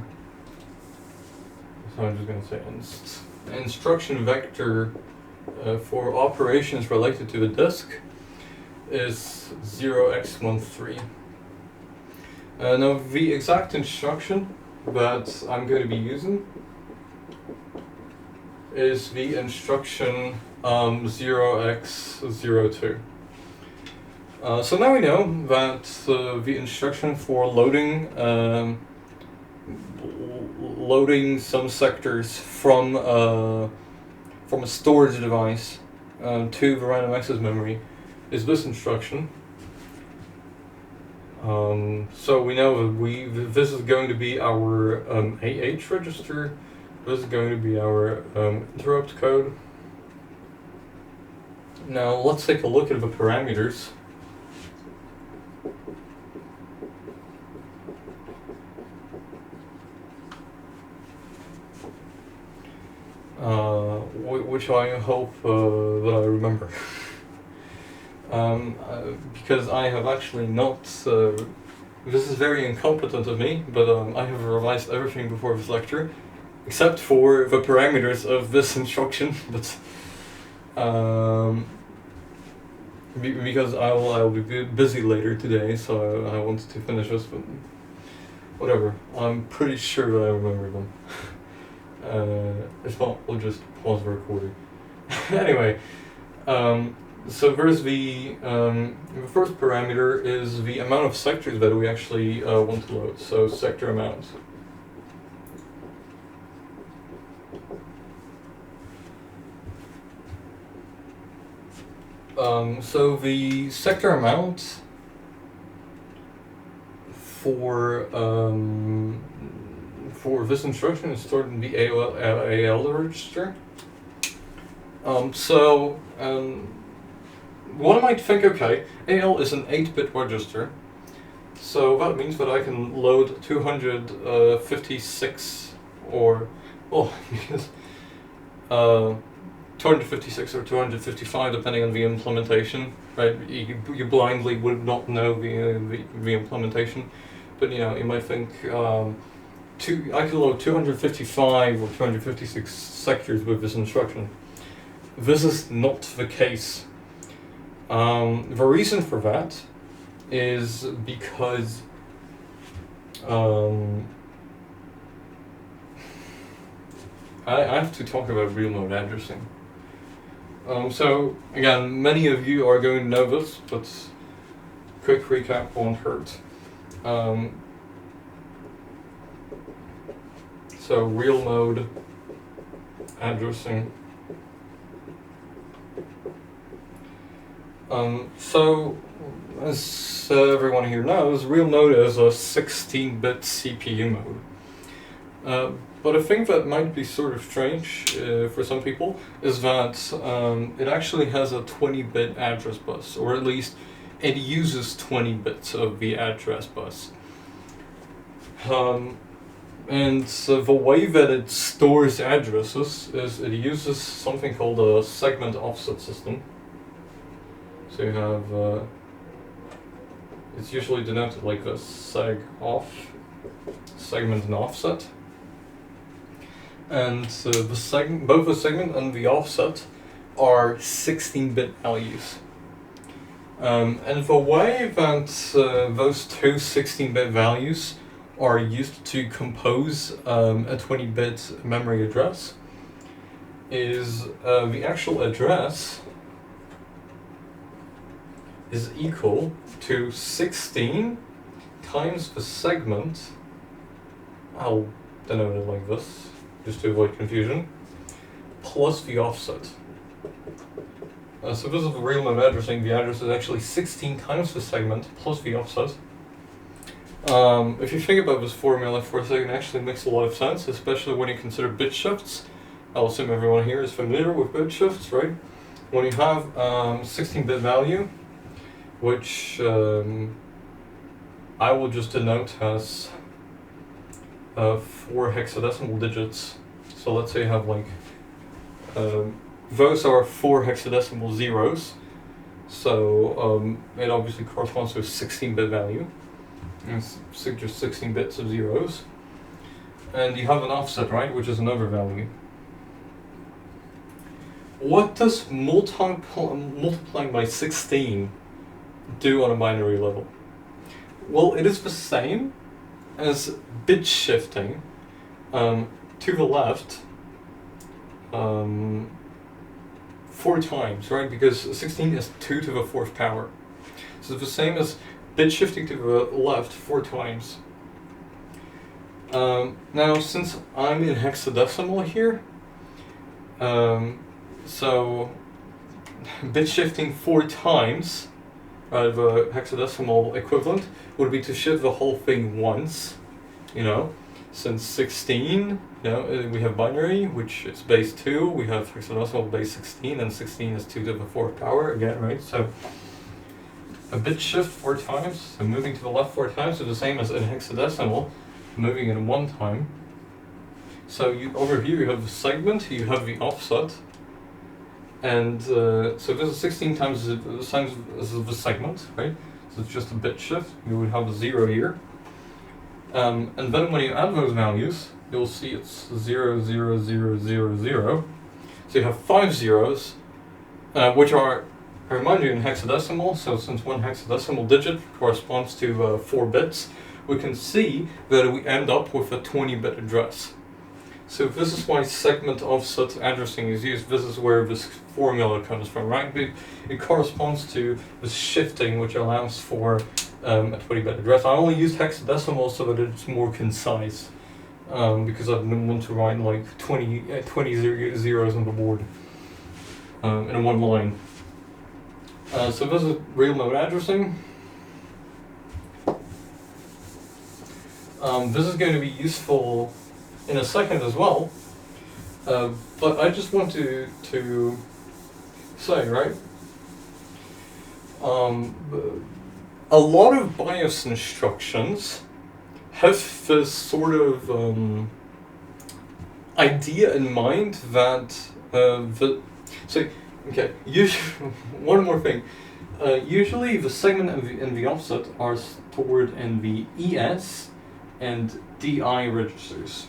so I'm just going to say instruction vector for operations related to the disk is 0x13. Now the exact instruction that I'm going to be using is the instruction 0x02. So now we know that the instruction for loading some sectors from a storage device to the random access memory is this instruction. So we know that this is going to be our AH register. This is going to be our interrupt code. Now let's take a look at the parameters. Which I hope that I remember. Because I have actually not, this is very incompetent of me, but I have revised everything before this lecture, except for the parameters of this instruction, but because I'll be busy later today, so I wanted to finish this, but whatever, I'm pretty sure that I remember them. If not, we'll just pause the recording. Anyway, so there's the first parameter is the amount of sectors that we actually want to load, so sector amount. So the sector amount for this instruction is stored in the AL register. One might think, okay, AL is an 8-bit register, so that means that I can load 256 or, because 256 or 255 depending on the implementation, right? You blindly would not know the implementation, but you might think I can load 255 or 256 sectors with this instruction. This is not the case. The reason for that is because I have to talk about real mode addressing. So again, many of you are going to know this, but quick recap won't hurt. So real mode addressing. So as everyone here knows, real mode is a 16-bit CPU mode. But a thing that might be sort of strange for some people is that it actually has a 20-bit address bus, or at least it uses 20 bits of the address bus. And so the way that it stores addresses is it uses something called a segment offset system. So you have It's usually denoted like this: seg off, segment and offset. And both the segment and the offset are 16-bit values. And the way that those two 16-bit values are used to compose a 20-bit memory address is the actual address is equal to 16 times the segment. I'll denote it like this, just to avoid confusion, plus the offset. So this is the real mode addressing. The address is actually 16 times the segment plus the offset. If you think about this formula for a second, it actually makes a lot of sense, especially when you consider bit shifts. I'll assume everyone here is familiar with bit shifts, right? When you have 16-bit value, which I will just denote as 4 hexadecimal digits. So let's say you have like those are 4 hexadecimal zeros, so it obviously corresponds to a 16-bit value. It's just 16 bits of zeros. And you have an offset, right, which is another value. What does multiplying by 16 do on a binary level? Well, it is the same as bit shifting to the left 4 times, right? Because 16 is 2 to the 4th power. So it's the same as bit shifting to the left 4 times. Now, since I'm in hexadecimal here, so bit shifting 4 times, the hexadecimal equivalent would be to shift the whole thing once, you know. Since 16, you know, we have binary, which is base 2, we have hexadecimal base 16, and 16 is 2 to the 4th power again, right? So a bit shift 4 times, so moving to the left 4 times is the same as in hexadecimal, moving in 1 time. So over here you have the segment, you have the offset, and so this is 16 times the same as the segment, right? So it's just a bit shift, you would have a 0 here. And then when you add those values, you'll see it's 0, 0, 0, 0, 0. So you have 5 zeros, which are, I remind you, in hexadecimal. So since 1 hexadecimal digit corresponds to 4 bits, we can see that we end up with a 20-bit address. So this is why segment offset addressing is used. This is where this formula comes from, right? It corresponds to the shifting, which allows for a 20-bit address. I only used hexadecimal so that it's more concise, because I didn't want to write like 20 zeros on the board in 1 line. So this is real mode addressing. This is going to be useful in a second as well, but I just want to say, right, a lot of BIOS instructions have this sort of idea in mind that one more thing. Usually the segment and the offset are stored in the ES and DI registers.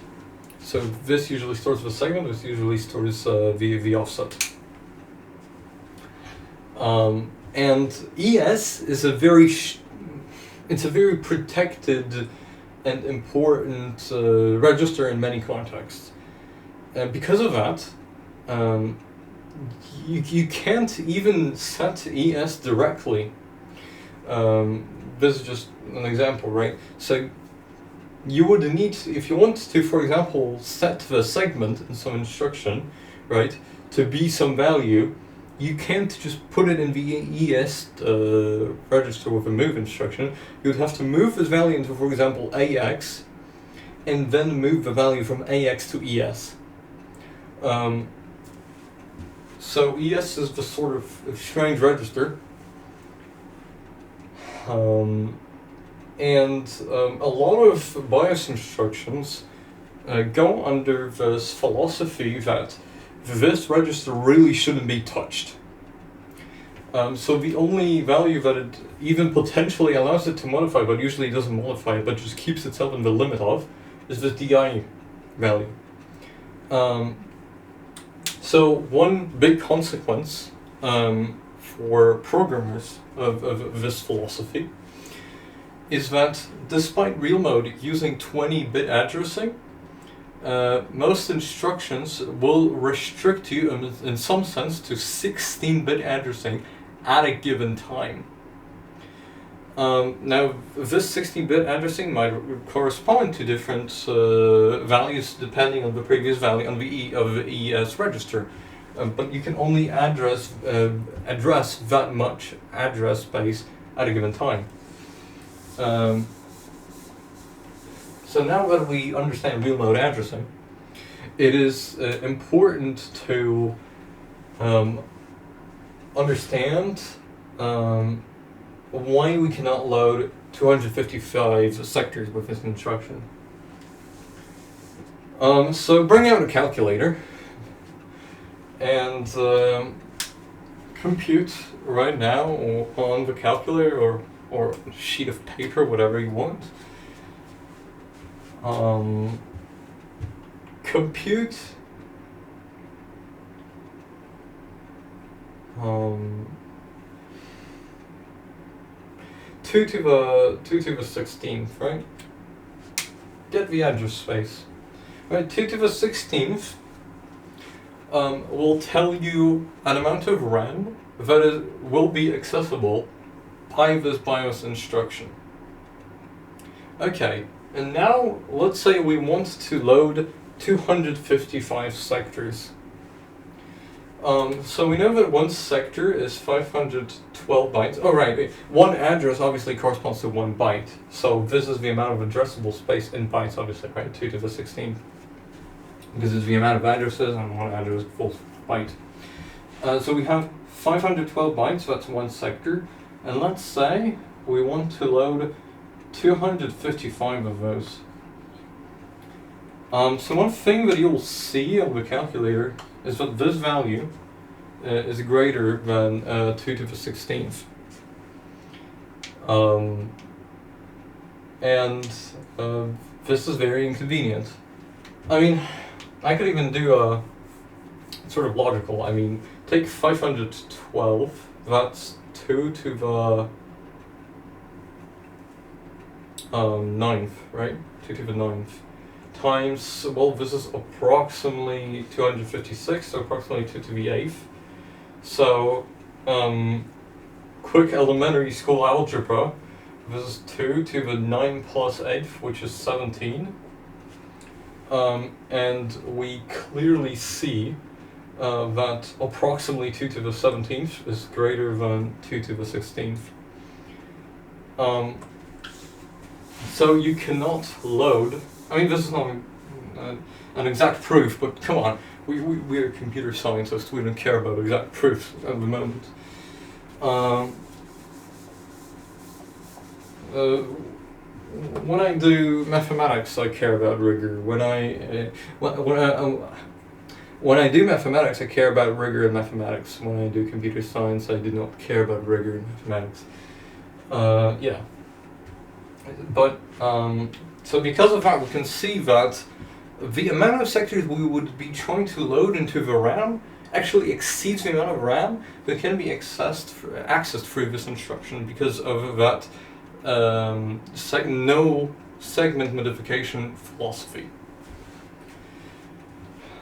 So this usually stores the segment, this usually stores the offset. And ES is a very protected and important register in many contexts. And because of that, you can't even set ES directly. This is just an example, right? So you would need, if you want to, for example, set the segment in some instruction, right, to be some value, you can't just put it in the ES register with a move instruction. You would have to move this value into, for example, AX, and then move the value from AX to ES. So ES is the sort of strange register. And a lot of BIOS instructions go under this philosophy that this register really shouldn't be touched. So the only value that it even potentially allows it to modify, but usually doesn't modify it, but just keeps itself in the limit of, is the DI value. So one big consequence for programmers of this philosophy is that despite real mode using 20-bit addressing, most instructions will restrict you in some sense to 16-bit addressing at a given time. Now, this 16-bit addressing might correspond to different values depending on the previous value on the ES register, but you can only address that much address space at a given time. So now that we understand real mode addressing, it is important to understand why we cannot load 255 sectors with this instruction. So bring out a calculator and compute right now on the calculator or sheet of paper, whatever you want. Compute 2 to the 16th, right? Get the address space. Right, 2 to the 16th will tell you an amount of RAM that will be accessible by this BIOS instruction. Okay, and now let's say we want to load 255 sectors. So we know that one sector is 512 bytes. Oh right, one address obviously corresponds to 1 byte. So this is the amount of addressable space in bytes, obviously, right? 2 to the 16th. Because it's the amount of addresses and one address is full byte. So we have 512 bytes, that's one sector. And let's say we want to load 255 of those. So one thing that you'll see on the calculator is that this value is greater than 2 to the 16th. And this is very inconvenient. I mean, I could even do a sort of logical, I mean, take 512, that's 2 to the 9th, right? 2 to the 9th. Times, well, this is approximately 256, so approximately 2 to the 8th. So, quick elementary school algebra, this is 2 to the 9 plus 8, which is 17. And we clearly see that approximately 2 to the 17th is greater than 2 to the 16th. So you cannot load, I mean, this is not an exact proof, but come on, we're computer scientists, we don't care about exact proofs at the moment. When I do mathematics, I care about rigor. When I do mathematics, I care about rigor in mathematics. When I do computer science, I do not care about rigor in mathematics. Yeah. But, so because of that, we can see that the amount of sectors we would be trying to load into the RAM actually exceeds the amount of RAM that can be accessed through this instruction because of that no segment modification philosophy.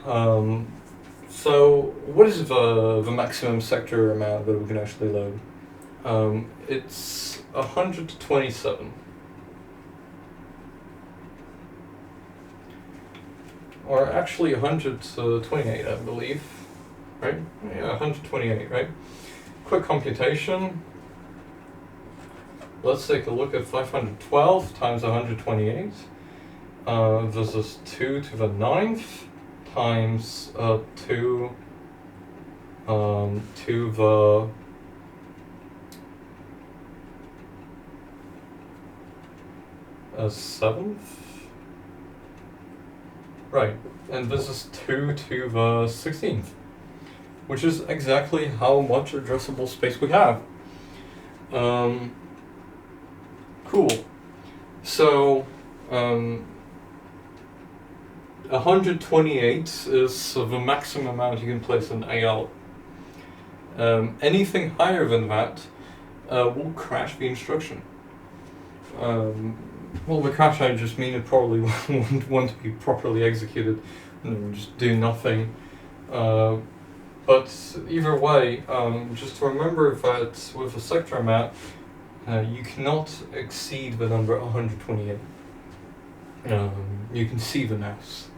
So what is the maximum sector amount that we can actually load? It's 127. Or actually 128, I believe. Right? Yeah, 128, right? Quick computation. Let's take a look at 512 times 128. This is 2 to the 9th times 2 to the seventh. Right, and this is 2 to the 16th. which is exactly how much addressable space we have. Cool. So, 128 is the maximum amount you can place in AL. Anything higher than that will crash the instruction. Well, the crash, I just mean it probably won't want to be properly executed and just do nothing. But either way, just remember that with a sector map, you cannot exceed the number 128. You can see the mouse.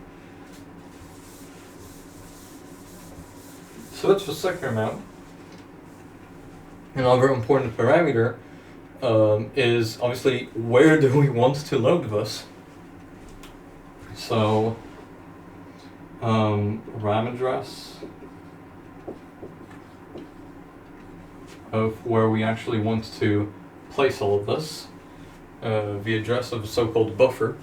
So that's the sector amount. Another important parameter is obviously where do we want to load this. So RAM address of where we actually want to place all of this, the address of the so-called buffer,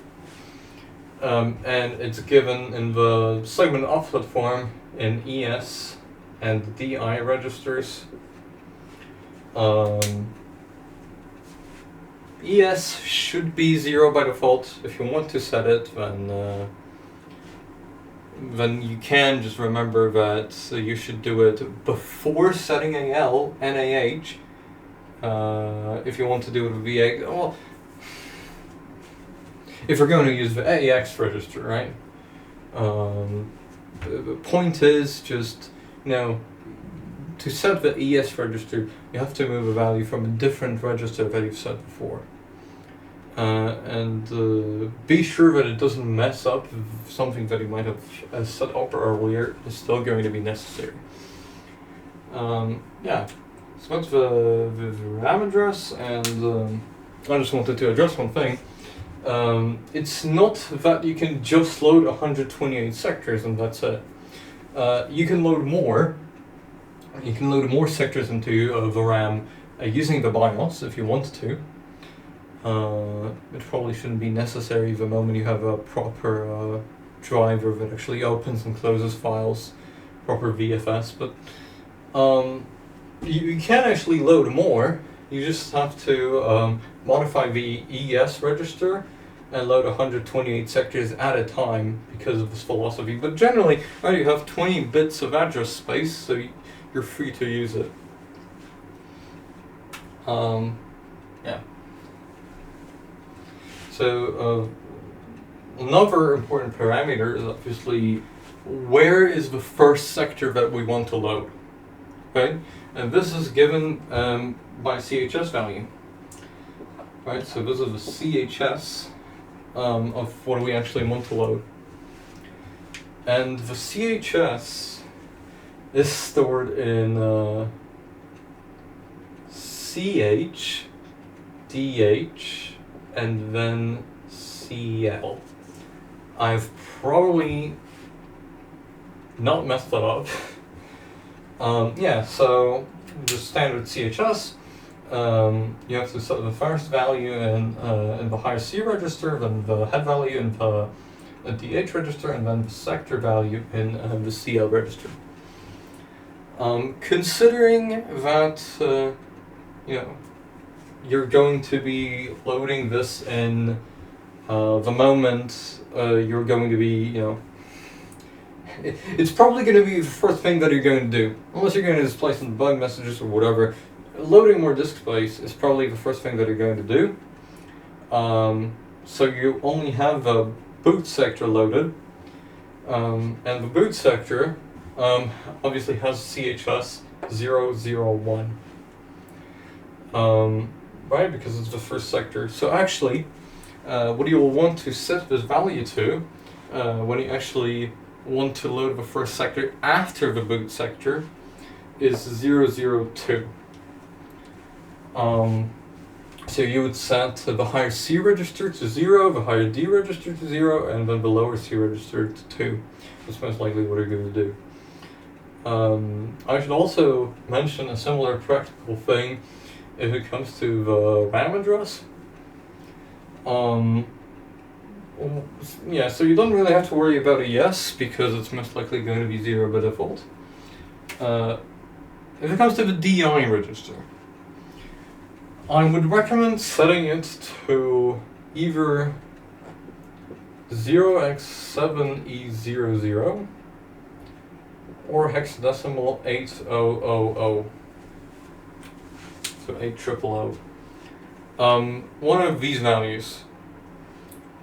and it's given in the segment offset form in ES and DI registers. ES should be 0 by default. If you want to set it, then you can just remember that you should do it before setting AL and AH. If you want to do it with VA, well, if you're going to use the AX register, right? The point is just, to set the ES register, you have to move a value from a different register that you've set before. And be sure that it doesn't mess up something that you might have set up earlier. Is still going to be necessary. Yeah, so that's the RAM address, and I just wanted to address one thing. It's not that you can just load 128 sectors and that's it. You can load more. You can load more sectors into the RAM using the BIOS if you want to. It probably shouldn't be necessary the moment you have a proper driver that actually opens and closes files, proper VFS, but you can actually load more. You just have to modify the ES register and load 128 sectors at a time because of this philosophy. But generally, you have 20 bits of address space, so you're free to use it. Yeah. So another important parameter is obviously where is the first sector that we want to load, right? And this is given by CHS value, right? So this is the CHS of what we actually want to load. And the CHS is stored in CH, DH, and then CL. I've probably not messed that up. Yeah, so the standard CHS, you have to set the first value in the higher C register, then the head value in the DH register, and then the sector value in the CL register. Considering that you're going to be loading this in the moment you're going to be, it's probably going to be the first thing that you're going to do, unless you're going to display some bug messages or whatever. Loading more disk space is probably the first thing that you're going to do. So you only have the boot sector loaded, and the boot sector obviously has CHS 001. Right, because it's the first sector. So actually, what you will want to set this value to when you actually want to load the first sector after the boot sector is 002. So you would set the higher C register to 0, the higher D register to 0, and then the lower C register to 2. That's most likely what you're going to do. I should also mention a similar practical thing if it comes to the RAM address. Yeah, so you don't really have to worry about a yes because it's most likely going to be 0 by default. if it comes to the DI register, I would recommend setting it to either 0x7E00 or hexadecimal 8000. So 8000. One of these values.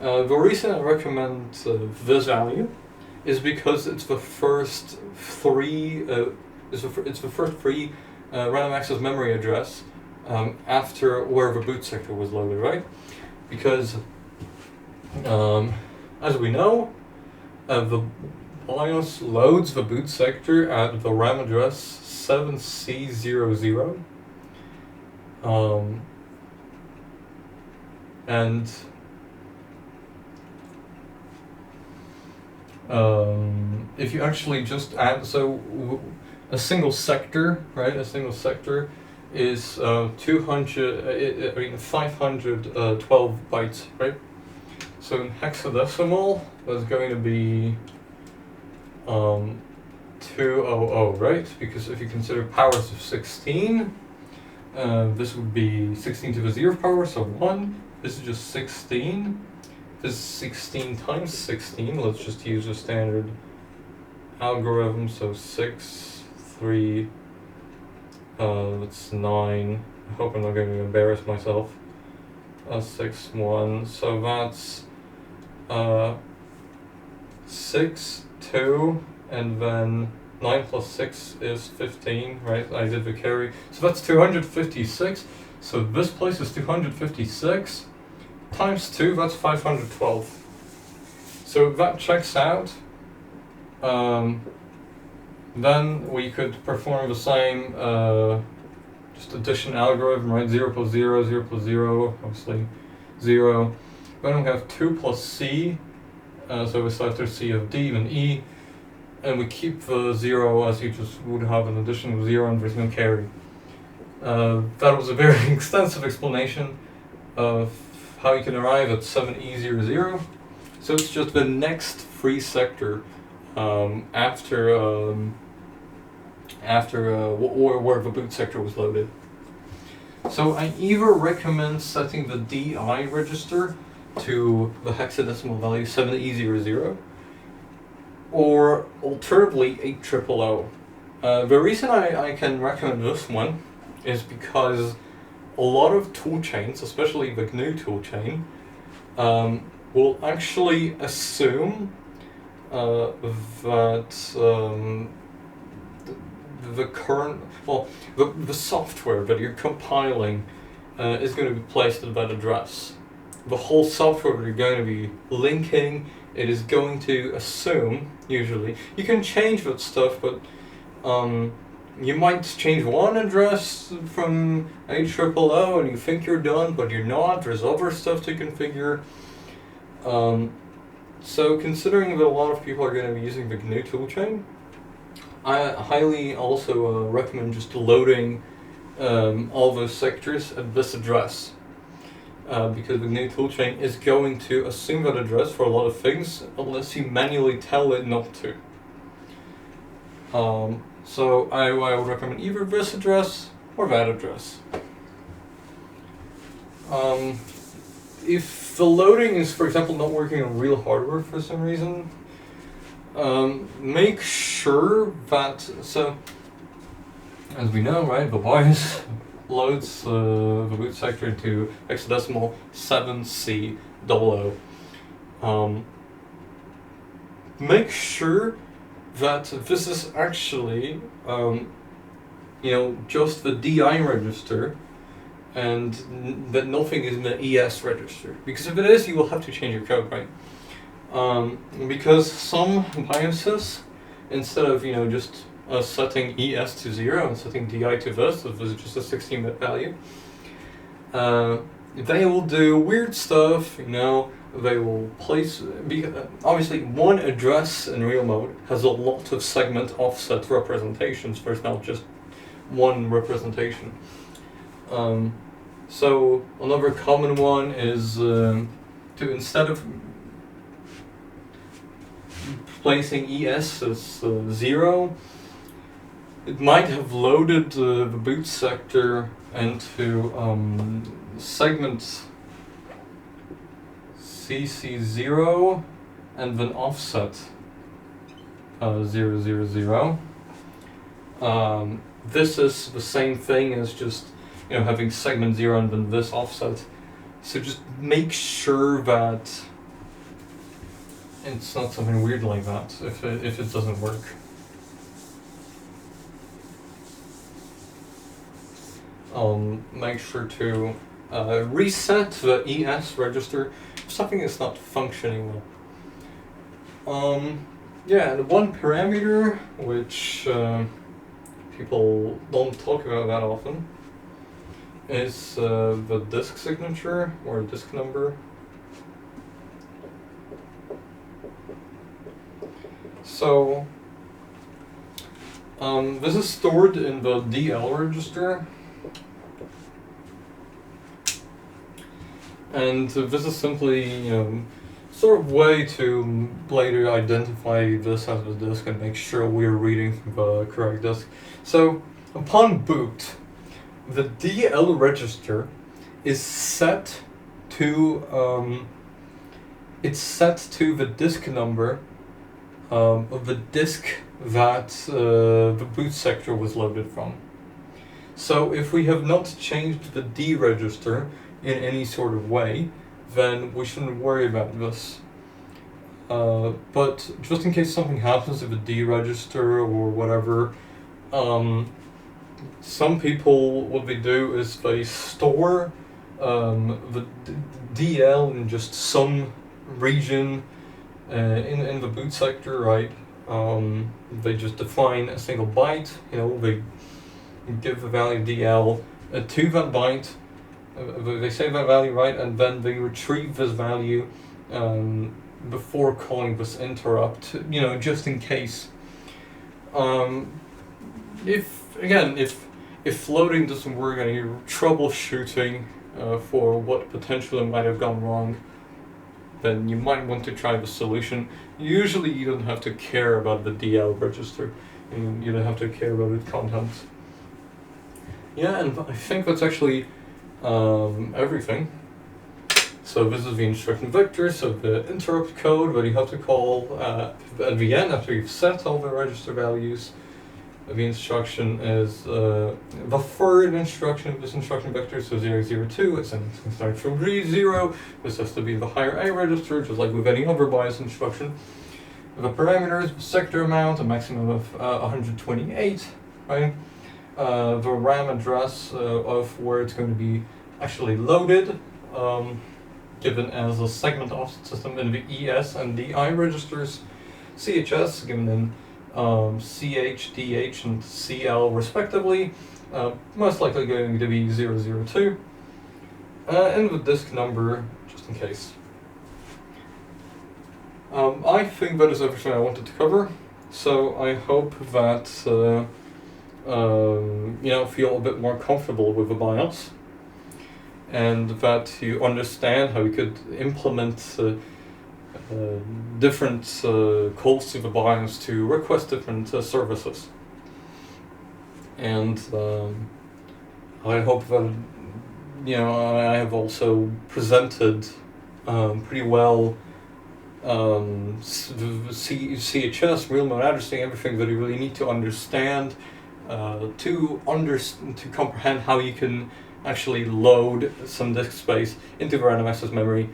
The reason I recommend this value is because it's the first three. It's the first free random access memory address after where the boot sector was loaded, right? Because as we know, the BIOS loads the boot sector at the RAM address 7C00. And if you actually just add, so a single sector, right? A single sector is 512 bytes, right? So in hexadecimal, that's going to be 200, right? Because if you consider powers of 16, this would be 16 to the 0th power, so 1. This is just 16. This is 16 times 16. Let's just use a standard algorithm. So 6, 3, that's 9. I hope I'm not going to embarrass myself. 6, 1. So that's 6, 2, and then 9 plus 6 is 15, right? I did the carry. So that's 256. So this place is 256. Times 2, that's 512. So that checks out. Then we could perform the same just addition algorithm, right? 0 plus 0, 0 plus 0, obviously 0. Then we have 2 plus C, so we start to C of D, then E, and we keep the 0 as you just would have an addition of 0 and there's no carry. That was a very extensive explanation of how you can arrive at 7E00. So it's just the next free sector after where the boot sector was loaded. So I either recommend setting the DI register to the hexadecimal value 7E00 or alternatively 8000. The reason I can recommend this one is because a lot of toolchains, especially the GNU toolchain, will actually assume that the software that you're compiling is going to be placed at that address. The whole software that you're going to be linking, it is going to assume, usually, you can change that stuff, but you might change one address from 8000 and you think you're done, but you're not. There's other stuff to configure. So considering that a lot of people are going to be using the GNU toolchain, I highly also recommend just loading all those sectors at this address. Because the GNU toolchain is going to assume that address for a lot of things unless you manually tell it not to. So I would recommend either this address or that address. If the loading is, for example, not working on real hardware for some reason, make sure that, so as we know, right, the BIOS loads the boot sector into hexadecimal 7C00. Make sure that this is actually, just the DI register, and that nothing is in the ES register. Because if it is, you will have to change your code, right? Because some BIOSes, instead of just setting ES to 0 and setting DI to this is just a 16-bit value, they will do weird stuff. They will place, obviously one address in real mode has a lot of segment offset representations. There's not just one representation. So another common one is to, instead of placing ES as 0, it might have loaded the boot sector into segment CC0 and then offset 000. This is the same thing as just having segment 0 and then this offset. So just make sure that it's not something weird like that if it doesn't work. Make sure to reset the ES register if something is not functioning well. Yeah, and one parameter which people don't talk about that often is the disk signature or disk number. So this is stored in the DL register, and this is simply sort of way to later identify this as the disk and make sure we're reading the correct disk. So upon boot, the DL register is set to the disk number of the disk that the boot sector was loaded from. So if we have not changed the D register in any sort of way, then we shouldn't worry about this. But just in case something happens to the D register or whatever, some people, what they do is they store the DL in just some region in the boot sector, right? They just define a single byte, they give the value DL to that byte, they save that value, right, and then they retrieve this value before calling this interrupt, just in case. If loading doesn't work and you're troubleshooting for what potentially might have gone wrong, then you might want to try the solution. Usually you don't have to care about the DL register, and you don't have to care about its contents. Yeah, and I think that's actually everything. So this is the instruction vector, so the interrupt code that you have to call at the end after you've set all the register values. The instruction is the third instruction of this instruction vector, so 002, it's going to start from 0. This has to be the higher A register, just like with any other BIOS instruction. The parameters, the sector amount, a maximum of 128, right? The RAM address of where it's going to be actually loaded, given as a segment offset system in the ES and DI registers. CHS given in CH, DH, and CL respectively, most likely going to be 002, and the disk number, just in case. I think that is everything I wanted to cover, so I hope that feel a bit more comfortable with the BIOS, and that you understand how you could implement different calls to the BIOS to request different services. And I hope that I have also presented pretty well CHS, real mode addressing, everything that you really need to understand to comprehend how you can actually load some disk space into the random access memory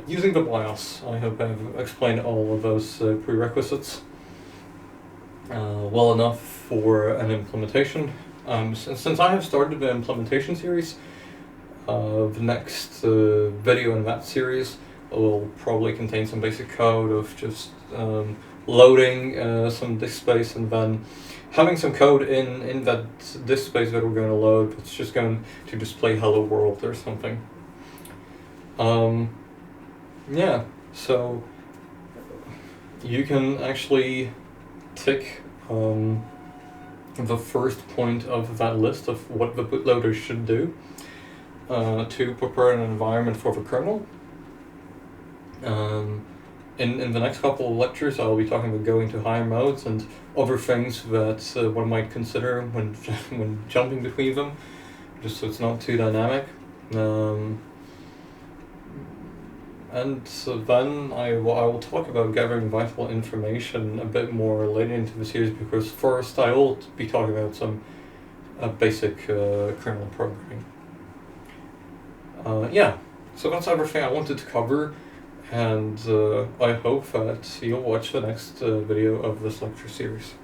using the BIOS. I hope I've explained all of those prerequisites well enough for an implementation. Since I have started the implementation series, the next video in that series will probably contain some basic code of just loading some disk space and then having some code in that disk space that we're going to load. It's just going to display hello world or something. Yeah, so you can actually tick the first point of that list of what the bootloader should do to prepare an environment for the kernel. in the next couple of lectures, I'll be talking about going to higher modes and other things that one might consider when when jumping between them, just so it's not too dynamic. And so then I will talk about gathering vital information a bit more later into the series, because first I will be talking about some basic kernel programming. Yeah, so that's everything I wanted to cover, and I hope that you'll watch the next video of this lecture series.